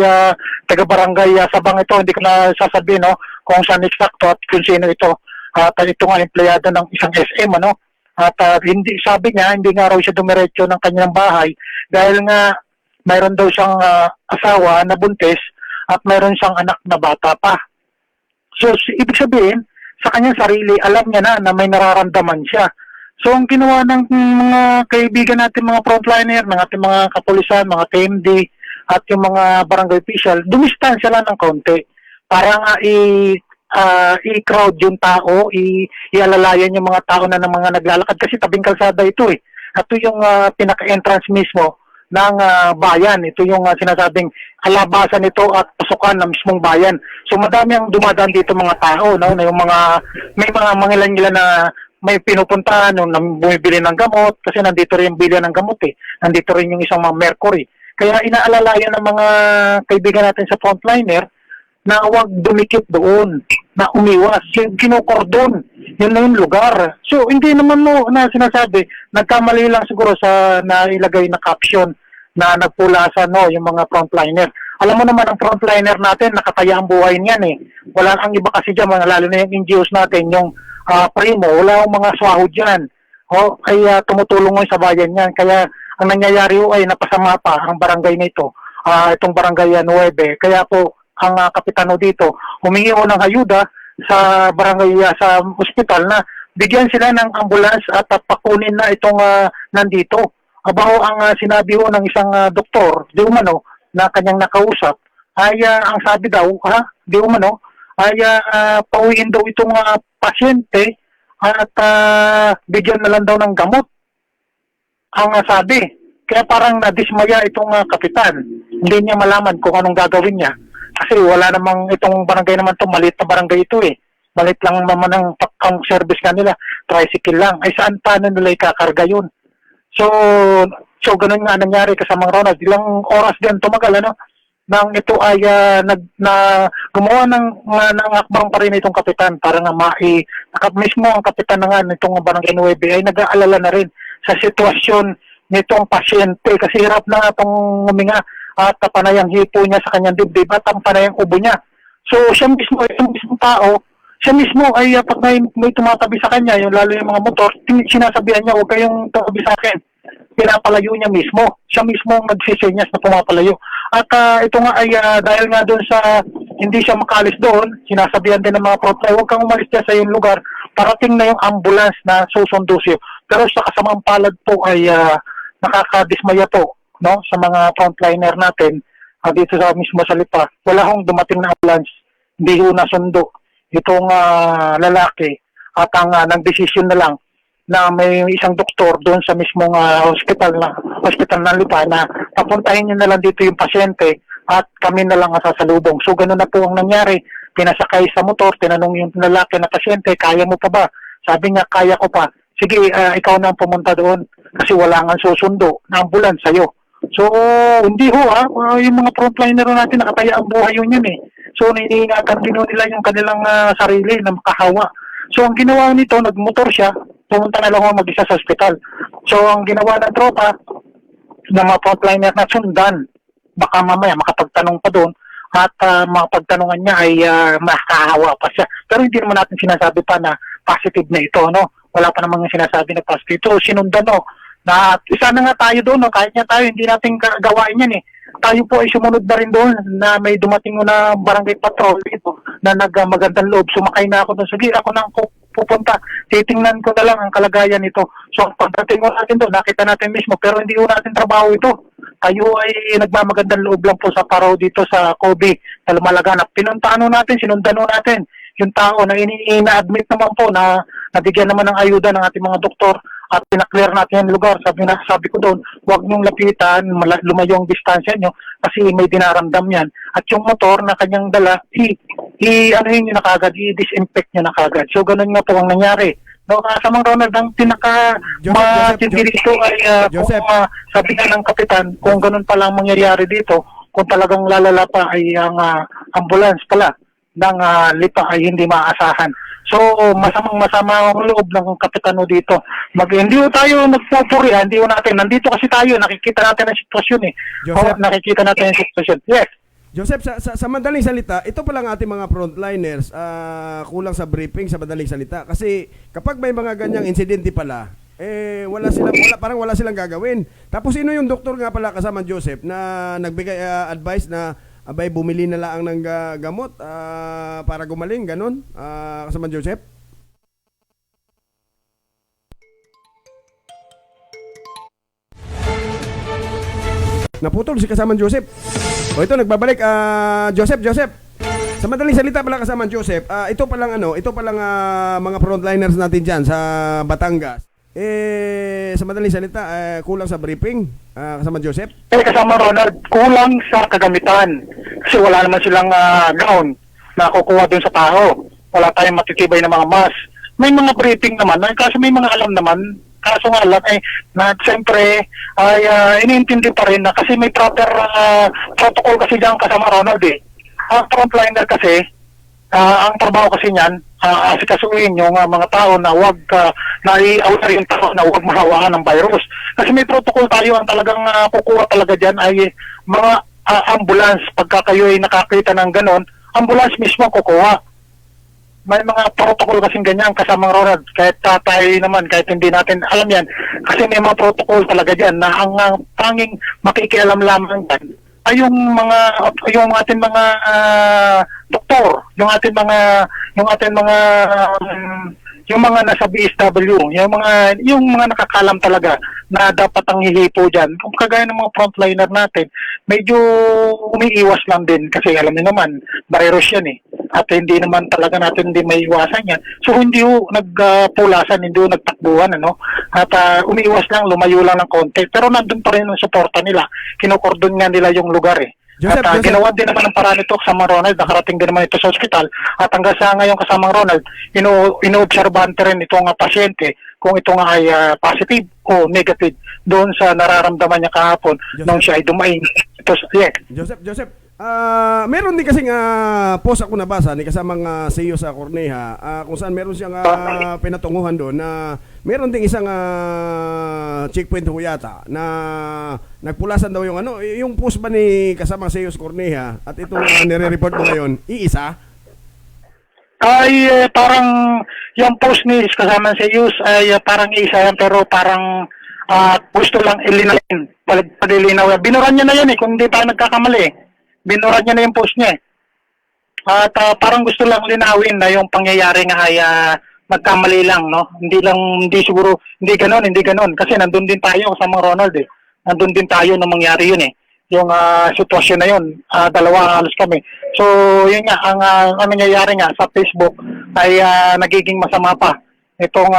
taga-barangay Sabang ito, hindi ko na sasabihin, no, kung saan eksakto at kung sino ito. At ito nga empleyado ng isang SM, ano. At sabi niya, hindi nga raw siya dumiretso ng kanyang bahay dahil nga mayroon daw siyang asawa na buntis at mayroon siyang anak na bata pa. So, ibig sabihin, sa kanyang sarili, alam niya na may nararamdaman siya. So, ang ginawa ng mga kaibigan natin, mga frontliner, ng ating mga kapulisan, mga TMD, at yung mga barangay official, dumistansya lang ng konti para nga i-crowd yung tao, ialalayan yung mga tao na ng mga naglalakad kasi tabing kalsada ito Ito yung pinaka-entrance mismo ng bayan. Ito yung sinasabing alabasan nito at pasukan ng mismong bayan. So madami ang dumadaan dito mga tao, no, na yung may mga mangilan-ngilan na may pinupuntahan nung bumibili ng gamot kasi nandito rin yung bilya ng gamot Nandito rin yung isang mga mercury. Kaya inaalalayan ng mga kaibigan natin sa frontliner na huwag dumikit doon, na umiwas. Kinokordon, yun na yung lugar. So, hindi naman na sinasabi, nagkamali lang siguro sa nailagay na caption na nagpulasan yung mga frontliner. Alam mo naman, ang frontliner natin, nakataya ang buhay niyan Wala ang iba kasi dyan, lalo na yung NGOs natin, yung primo, wala ang mga swahod dyan. Ay tumutulong mo sa bayan yan. Kaya, ang nangyayari ay napasama pa ang barangay nito, itong barangay 9. Kaya po, ang kapitano dito, humingi ng ayuda sa barangay, sa ospital na bigyan sila ng ambulance at pakunin na itong nandito. Abaho ang sinabi ng isang doktor, di umano, na kanyang nakausap, ay ang sabi daw, di umano, ay pauwiin daw itong pasyente at bigyan na lang daw ng gamot. Ang sabi, kaya parang nadismaya itong kapitan. Hindi niya malaman kung anong gagawin niya. Kasi wala namang itong barangay naman to, maliit na barangay ito Maliit lang naman ang service kanila, tricycle lang. Ay saan paano nila ikakarga yun? So ganun nga nangyari kasamang Ronald. Ilang oras din tumagal, nang ito ay gumawa ng akbang pa rin itong kapitan para nga mismo ang kapitan na nga nitong barangay 9 ay nag-aalala na rin sa sitwasyon nitong pasyente kasi hirap na itong huminga at panayang hipo niya sa kanyang dibdib at ang panayang ubo niya. So siya mismo, itong mismong tao, siya mismo ay pag may tumatabi sa kanya, yung lalo yung mga motor, sinasabihan niya, huwag kayong tatabi sa akin. Pinapalayo niya mismo. Siya mismo ang nagsisinyas na pumapalayo. At ito nga ay dahil nga doon sa hindi siya makalis doon, sinasabihan din ng mga protay, huwag kang umalis dyan sa iyong lugar, parating na yung ambulance na susundo siyo. Pero sa kasamang palad po ay nakakadismaya po no, sa mga frontliner natin dito sa mismo sa Lipa. Wala hong dumating na ambulance, hindi ho nasundo itong lalaki at ang nagdesisyon na lang na may isang doktor doon sa mismong hospital ng Lipa na papuntahin niyo na lang dito yung pasyente at kami na lang ang sasalubong. So ganoon na po ang nangyari. Pinasakay sa motor, tinanong yung lalaki na pasyente, kaya mo pa ba? Sabi niya, kaya ko pa. Sige, ikaw na ang pumunta doon kasi wala nga susundo na ambulance sa'yo. So, hindi ho yung mga frontliner natin nakataya ang buhay yun eh. So, iniingatan din nila yung kanilang sarili na makahawa. So, ang ginawa nito, nagmotor siya, pumunta na lang ako mag-isa sa hospital. So, ang ginawa ng tropa, ng mga frontliner na sundan, baka mamaya makapagtanong pa doon, at makapagtanungan niya ay makahawa pa siya. Pero hindi naman natin sinasabi pa na positive na ito, no? Wala pa namang sinasabi na positive. Ito, sinundan, no? Na isa na nga tayo doon, no? Kahit nga tayo, hindi natin gawain yan, eh. Tayo po ay sumunod na rin doon na may dumating na barangay patrol dito na nagmagandang loob. Sumakay na ako doon. Sige, ako na pupunta. Titingnan ko na lang ang kalagayan nito. So, pagdating mo natin doon, nakita natin mismo, pero hindi ko natin trabaho ito. Tayo ay nagmamagandang loob lang po sa paraw dito sa Kobe, sa Lumalaganap. Pinuntaan natin, sinundan natin yung tao na ina-admit naman po na nabigyan naman ng ayuda ng ating mga doktor at pinaklear natin yung lugar. Sabi ko doon, huwag niyong lapitan, lumayo ang distansya niyo kasi may dinaramdam yan. At yung motor na kanyang dala, ano yun na kagad, i-disinfect niyo na kagad. So, ganun nga po ang nangyari. No, Kasamang Ronald, ang pinaka-matindi dito ay sabi nga ng kapitan, kung ganun pala ang mangyayari dito, kung talagang lalala pa ay ang ambulance pala ng Lipa ay hindi maasahan. So, masama ang loob ng kapitano dito. Hindi tayo nagpupuri, hindi natin. Nandito kasi tayo, nakikita natin ang sitwasyon eh. Joseph, nakikita natin ang sitwasyon. Yes. Joseph, sa madaling salita, ito pa lang ating mga frontliners, kulang sa briefing sa madaling salita. Kasi kapag may mga ganyang insidente pala, parang wala silang gagawin. Tapos sino yung doktor nga pala kasama Joseph na nagbigay advice na abay bumili na lang ng gamot para gumaling, ganun? Kasama Joseph? Naputol si kasama Joseph. O ito nagbabalik Joseph. Sa madaling salita pala kasama Joseph, ito palang mga frontliners natin diyan sa Batangas. Sa madaling salita, kulang sa briefing kasama Joseph. Kasama Ronald, kulang sa kagamitan. Kasi wala naman silang gown na kukuha dun sa tao. Wala tayong matitibay na mga mask. May mga briefing naman, kasi may mga alam naman. Kaso nga lang na siyempre ay iniintindi pa rin na kasi may proper protocol kasi diyan kasama Ronald eh. Ang frontliner kasi, ang trabaho kasi niyan, asikasuin yung mga tao na huwag nai-aware yung tao na huwag mahawaan ng virus. Kasi may protocol tayo, ang talagang kukuha talaga dyan ay mga ambulance. Pagka kayo ay nakakita ng ganon, ambulance mismo kukuha. May mga protocol kasing ganyan kasamang Ronald, kahit tayo naman, kahit hindi natin alam yan, kasi may mga protocol talaga dyan na ang tanging makikialam lamang dyan ay yung ating mga doktor, yung mga nasa BSW, yung mga nakakalam talaga na dapat ang hihipo dyan. Kung kagaya ng mga frontliner natin, medyo umiiwas lang din kasi alam niyo naman, virus yan eh. At hindi naman talaga natin hindi may iwasan yan. So hindi ho nagpulasan, hindi ho nagtakbuhan, ano? At umiiwas lang, lumayo lang ng konti. Pero nandun pa rin ang suporta nila. Kinukordon nga nila yung lugar eh. Joseph, at ginawa din naman ng paraan ito kasama Ronald, nakarating din naman ito sa ospital. At hanggang sa ngayon kasama Ronald, inoobserbante rin itong pasyente kung ito nga ay positive o negative doon sa nararamdaman niya kahapon nung siya ay dumaing. Joseph, meron din kasing post ako nabasa ni kasamang CEO sa Corneja kung saan meron siyang pinatunguhan doon na meron ding isang checkpoint ho yata na nagpulasan daw yung post ba ni kasamang CEO sa Corneja at itong nire-report mo ngayon, iisa? Ay parang yung post ni kasamang CEO ay parang iisa yan pero parang gusto lang ilinawin, palilinaw. Binuran niya na yan kung hindi pa nagkakamali Binuran niya na yung post niya At parang gusto lang linawin na yung pangyayari nga ay nagkamali lang, no? Hindi siguro, hindi ganon. Kasi nandun din tayo sa mga Ronald nandun din tayo nung mangyari yun eh. Yung sitwasyon na yun, dalawa halos kami. So, yun nga, ang nangyayari nga sa Facebook ay nagiging masama pa. Itong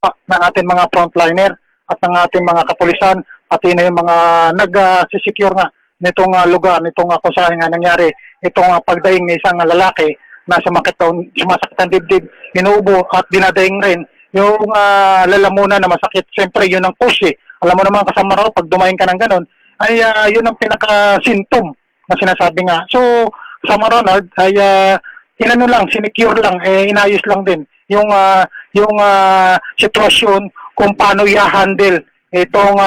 ng ating mga frontliner at ng ating mga kapulisan, pati na yung mga nag-secure nga nitong lugar, nitong kung saan nga nangyari, itong pagdaing ng isang lalaki na sumakit ang dibdib, inuubo at dinadaing rin yung lalamunan na masakit. Siyempre, yun ang cause eh. Alam mo naman kasama raw, pag dumaing ka ng ganon, ay yun ang pinaka-symptom na sinasabi nga. So, kasama Ronald, ay sinicure lang, inayos lang din yung sitwasyon kung paano i-handle itong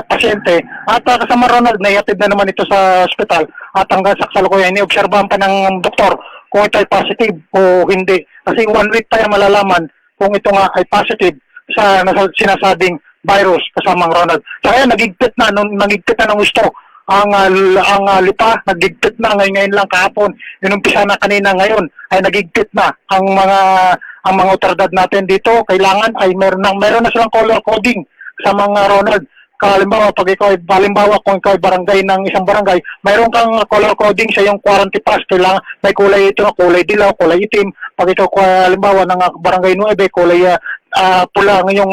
pasyente. At kasama Ronald, naihatid na naman ito sa ospital at hanggang sa kasalukuyan, iniobserbahan pa ng doktor kung ito ay positive o hindi. Kasi 1 week tayo malalaman kung ito nga ay positive sa sinasabing virus kasamang Ronald. So kaya nagigpit na ng gusto ang lipa, nagigpit na ngayon lang kahapon. Inumpisa na kanina, ngayon ay nagigpit na ang mga otoridad natin dito. Kailangan ay meron na silang color coding sa mga Ronald. Halimbawa, pag ikaw ay kung ikaw ay barangay ng isang barangay, mayroon kang color coding sa iyong quarantine pass. Kailangan may kulay ito, kulay dilaw, kulay itim. Pag ito halimbawa ng barangay 9, kulay pula ang iyong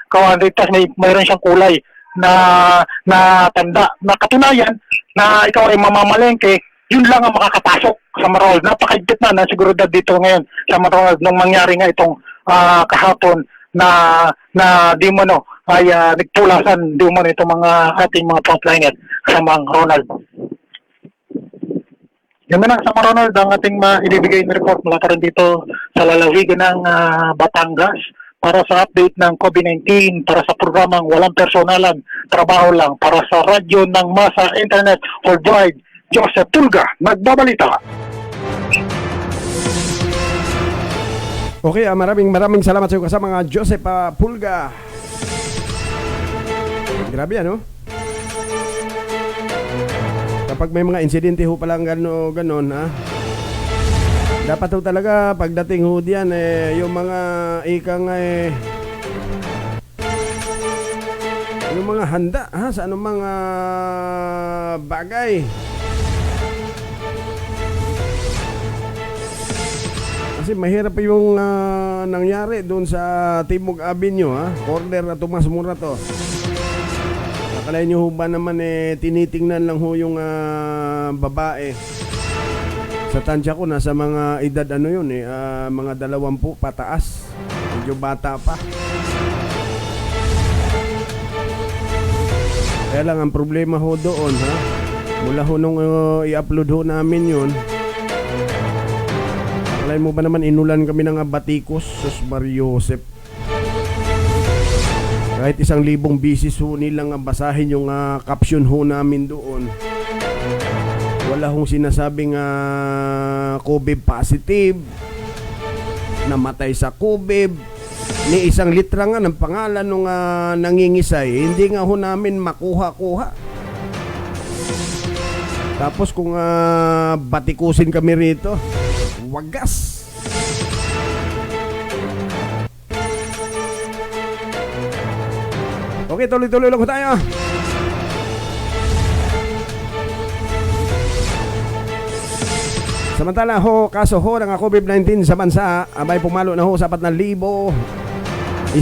quarantine pass, mayroon siyang kulay na tanda. Na katunayan na ikaw ay mamamalengke, yun lang ang makakapasok sa Marol. Napakagpit na seguridad dito ngayon sa Marol nung mangyari nga itong kahapon na di mo ay nagtulasan di mo itong mga ating mga frontliner sa mga Ronald. Yun na sa mga Ronald ang ating ilibigay na report mula pa rin dito sa lalawigan ng Batangas para sa update ng COVID-19, para sa programang Walang Personalan, Trabaho Lang, para sa radyo ng Masa Internet Worldwide. Joseph Pulga, nagbabalita. Okay, maraming salamat sa iyo kasama mga Joseph Pulga. Grabe ano? Kapag may mga insidente ho palang ganon ha, dapat ho talaga pagdating ho diyan yung mga ikang yung mga handa ha, sa anong mga bagay. Kasi mahirap yung nangyari doon sa Timog Avenue ha, corner na Tomas Morato. Akala nyo ho ba naman tinitingnan lang ho yung babae. Sa tansya ko nasa mga edad yun mga 20 pataas. Medyo bata pa. Kaya lang ang problema ho doon ha, mula ho nung i-upload ho namin yun, akala mo ba naman inulan kami ng batikos, Sus Mariosep. Kahit 1,000 bisis ho nilang basahin yung caption ho namin doon, wala hong sinasabing COVID positive, namatay sa COVID, ni 1 litra nga ng pangalan nung nangingisay, hindi nga ho namin makuha-kuha. Tapos kung batikusin kami rito, wagas. Okay, tuloy-tuloy lang po tayo. Samantala ho, kaso ho ng COVID-19 sa bansa, abay pumalo na ho sa 4,195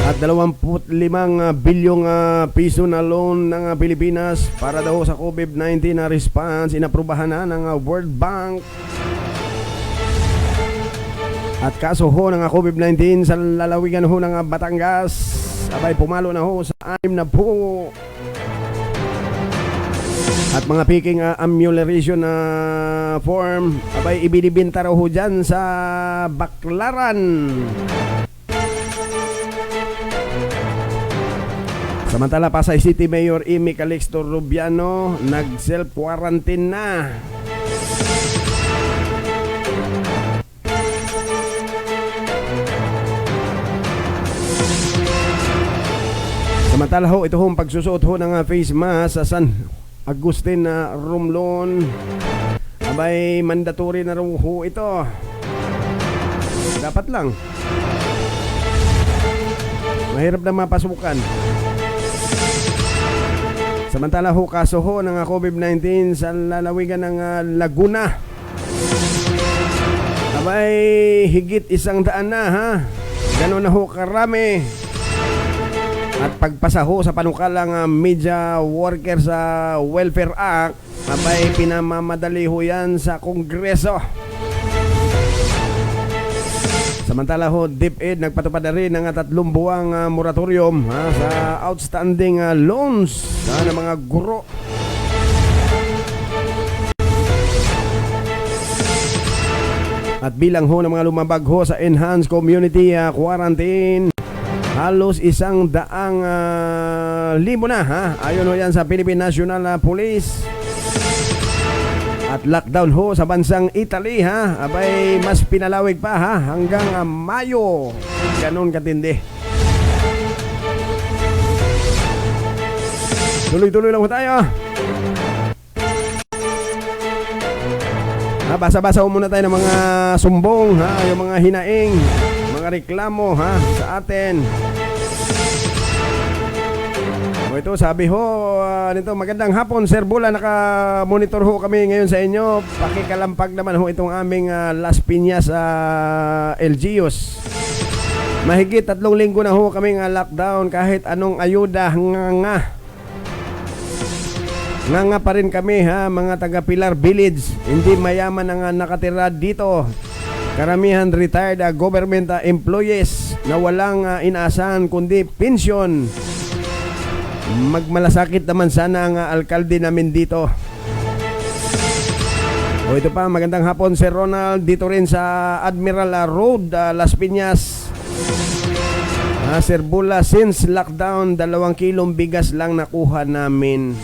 at 25 bilyong piso na loan ng Pilipinas para daw sa COVID-19 na response, inaprubahan na ng World Bank. At kaso ho ng COVID-19 sa lalawigan ho ng Batangas, abay pumalo na ho sa 6 na po. At mga picking amelioration form, abay ibinibinta raw ho dyan sa Baclaran. Samantala, Pasay City Mayor Amy Calixto Rubiano nag-self-quarantine na. Samantala ho, ito ho ang pagsusuot ho ng face mask sa San Agustin na Romblon. Abay, mandatory na raw ho ito. Dapat lang. Mahirap na mapasukan. Samantala ho, kaso ho ng COVID-19 sa lalawigan ng Laguna. Abay, higit 100 na ha. Ganun na ho karami. At pagpasa ho sa panukalang Media Workers Welfare Act, abay pinamamadali ho yan sa Kongreso. Samantala ho, DepEd nagpatupad na rin ng 3 buwang moratorium sa outstanding loans ng mga guro. At bilang ho ng mga lumabag ho sa enhanced community quarantine, halos 100,000 na ha. Ayon ho yan sa Philippine National Police. At lockdown ho sa bansang Italy ha. Abay mas pinalawig pa ha hanggang Mayo. Ganon katindi. Tuloy-tuloy lang ho tayo. Basa-basa ho muna tayo ng mga sumbong ha, yung mga hinaing, mga reklamo ha sa atin. O ito, sabi ho nito, magandang hapon Sir Bula, naka-monitor ho kami ngayon sa inyo. Pakikalampag naman ho itong aming Las Piñas LGUs. Mahigit 3 linggo na ho kaming lockdown, kahit anong ayuda nga pa rin kami ha, mga taga Pilar Village. Hindi mayaman ang nakatira dito. Karamihan retired government employees na walang inaasahan kundi pensyon. Magmalasakit naman sana ang alkalde namin dito. O ito pa, magandang hapon Sir Ronald, dito rin sa Admiral Road, Las Piñas. Sir Bula, since lockdown, 2 kilong bigas lang nakuha namin.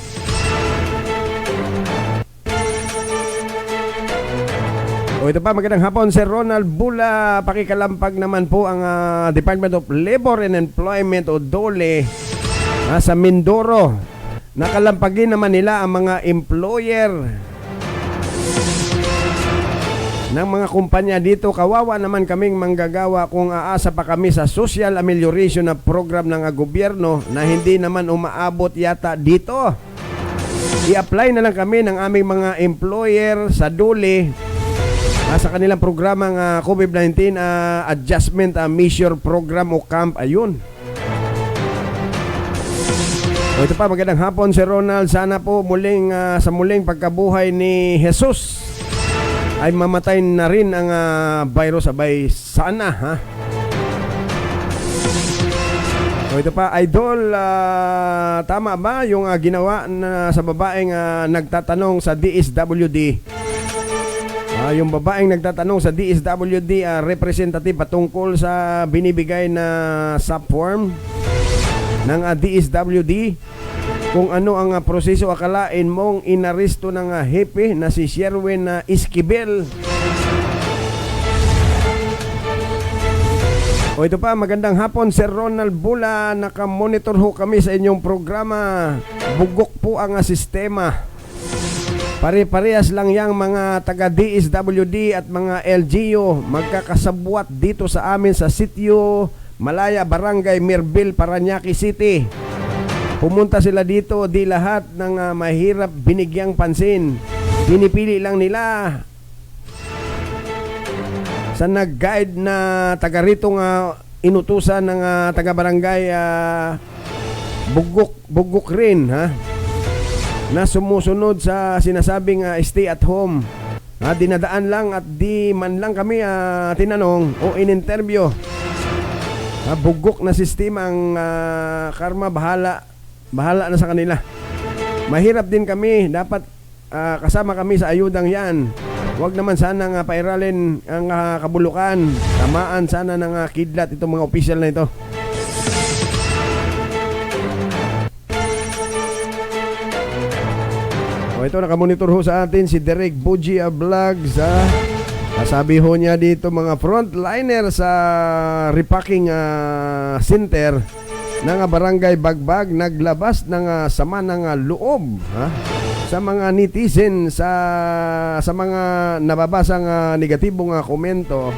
O ito pa, magandang hapon Sir Ronald Bula, pakikalampag naman po ang Department of Labor and Employment o DOLE sa Mindoro. Nakalampagin naman nila ang mga employer ng mga kumpanya dito. Kawawa naman kaming manggagawa kung aasa pa kami sa social amelioration na program ng gobyerno na hindi naman umaabot yata dito. I-apply na lang kami ng aming mga employer sa DOLE sa kanilang programang COVID-19 Adjustment Measure Program o CAMP. Ayun. O ito pa, magandang hapon Sir Ronald, sana po muling sa muling pagkabuhay ni Jesus ay mamatay na rin ang virus. Abay sana ha. O ito pa, Idol, tama ba yung ginawa na sa babaeng nagtatanong sa DSWD? Yung babaeng nagtatanong sa DSWD representative patungkol sa binibigay na subform ng DSWD, kung ano ang proseso. Akalain mong inaresto ng hepe na si Sherwin Esquivel. O ito pa, magandang hapon Sir Ronald Bula, nakamonitor ho kami sa inyong programa. Bugok po ang sistema. Pare-parehas lang yang mga taga DSWD at mga LGU magkakasabwat dito sa amin sa sitio Malaya, Barangay Mirbil, Parañaque City. Pumunta sila dito, di lahat ng mahirap binigyang pansin. Pinipili lang nila sa nag-guide na taga ritong inutusan ng taga-barangay Bugok rin ha, na sumusunod sa sinasabing stay at home. Dinadaan lang at di man lang kami tinanong o in-interview. Bugok na sistema ang karma, bahala na sa kanila. Mahirap din kami, dapat kasama kami sa ayudang yan. Huwag naman sana pairalin ang kabulukan. Tamaan sana ng kidlat itong mga opisyal na ito. O ito, nakamonitor ho sa atin si Derek Buji Vlogs. Sabi ho niya dito, mga frontliner sa repacking center ng barangay Bagbag naglabas ng sama ng loob sa mga netizen sa mga nababasang negatibong komento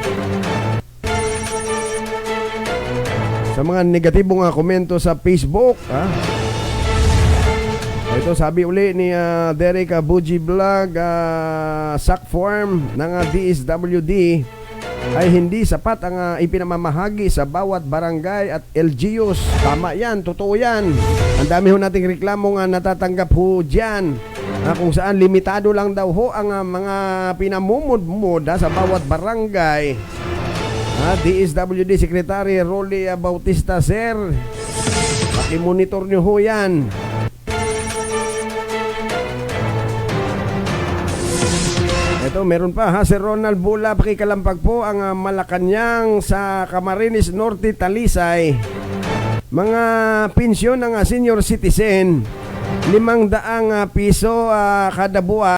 sa mga negatibong komento sa Facebook. Ito sabi uli ni Derek Buji Vlog, SAC form ng DSWD ay hindi sapat ang ipinamamahagi sa bawat barangay at LGUs. Tama yan, totoo yan. Ang dami ho nating reklamo nga natatanggap ho dyan, kung saan limitado lang daw ho ang mga pinamumudmud sa bawat barangay. DSWD Secretary Rolly Bautista, sir, pakimonitor nyo ho yan. Ito, meron pa Sir Ronald Bula, pakikalampag po ang Malacanang sa Camarines Norte, Talisay. Mga pensyon ng senior citizen, 500 piso kada buwan.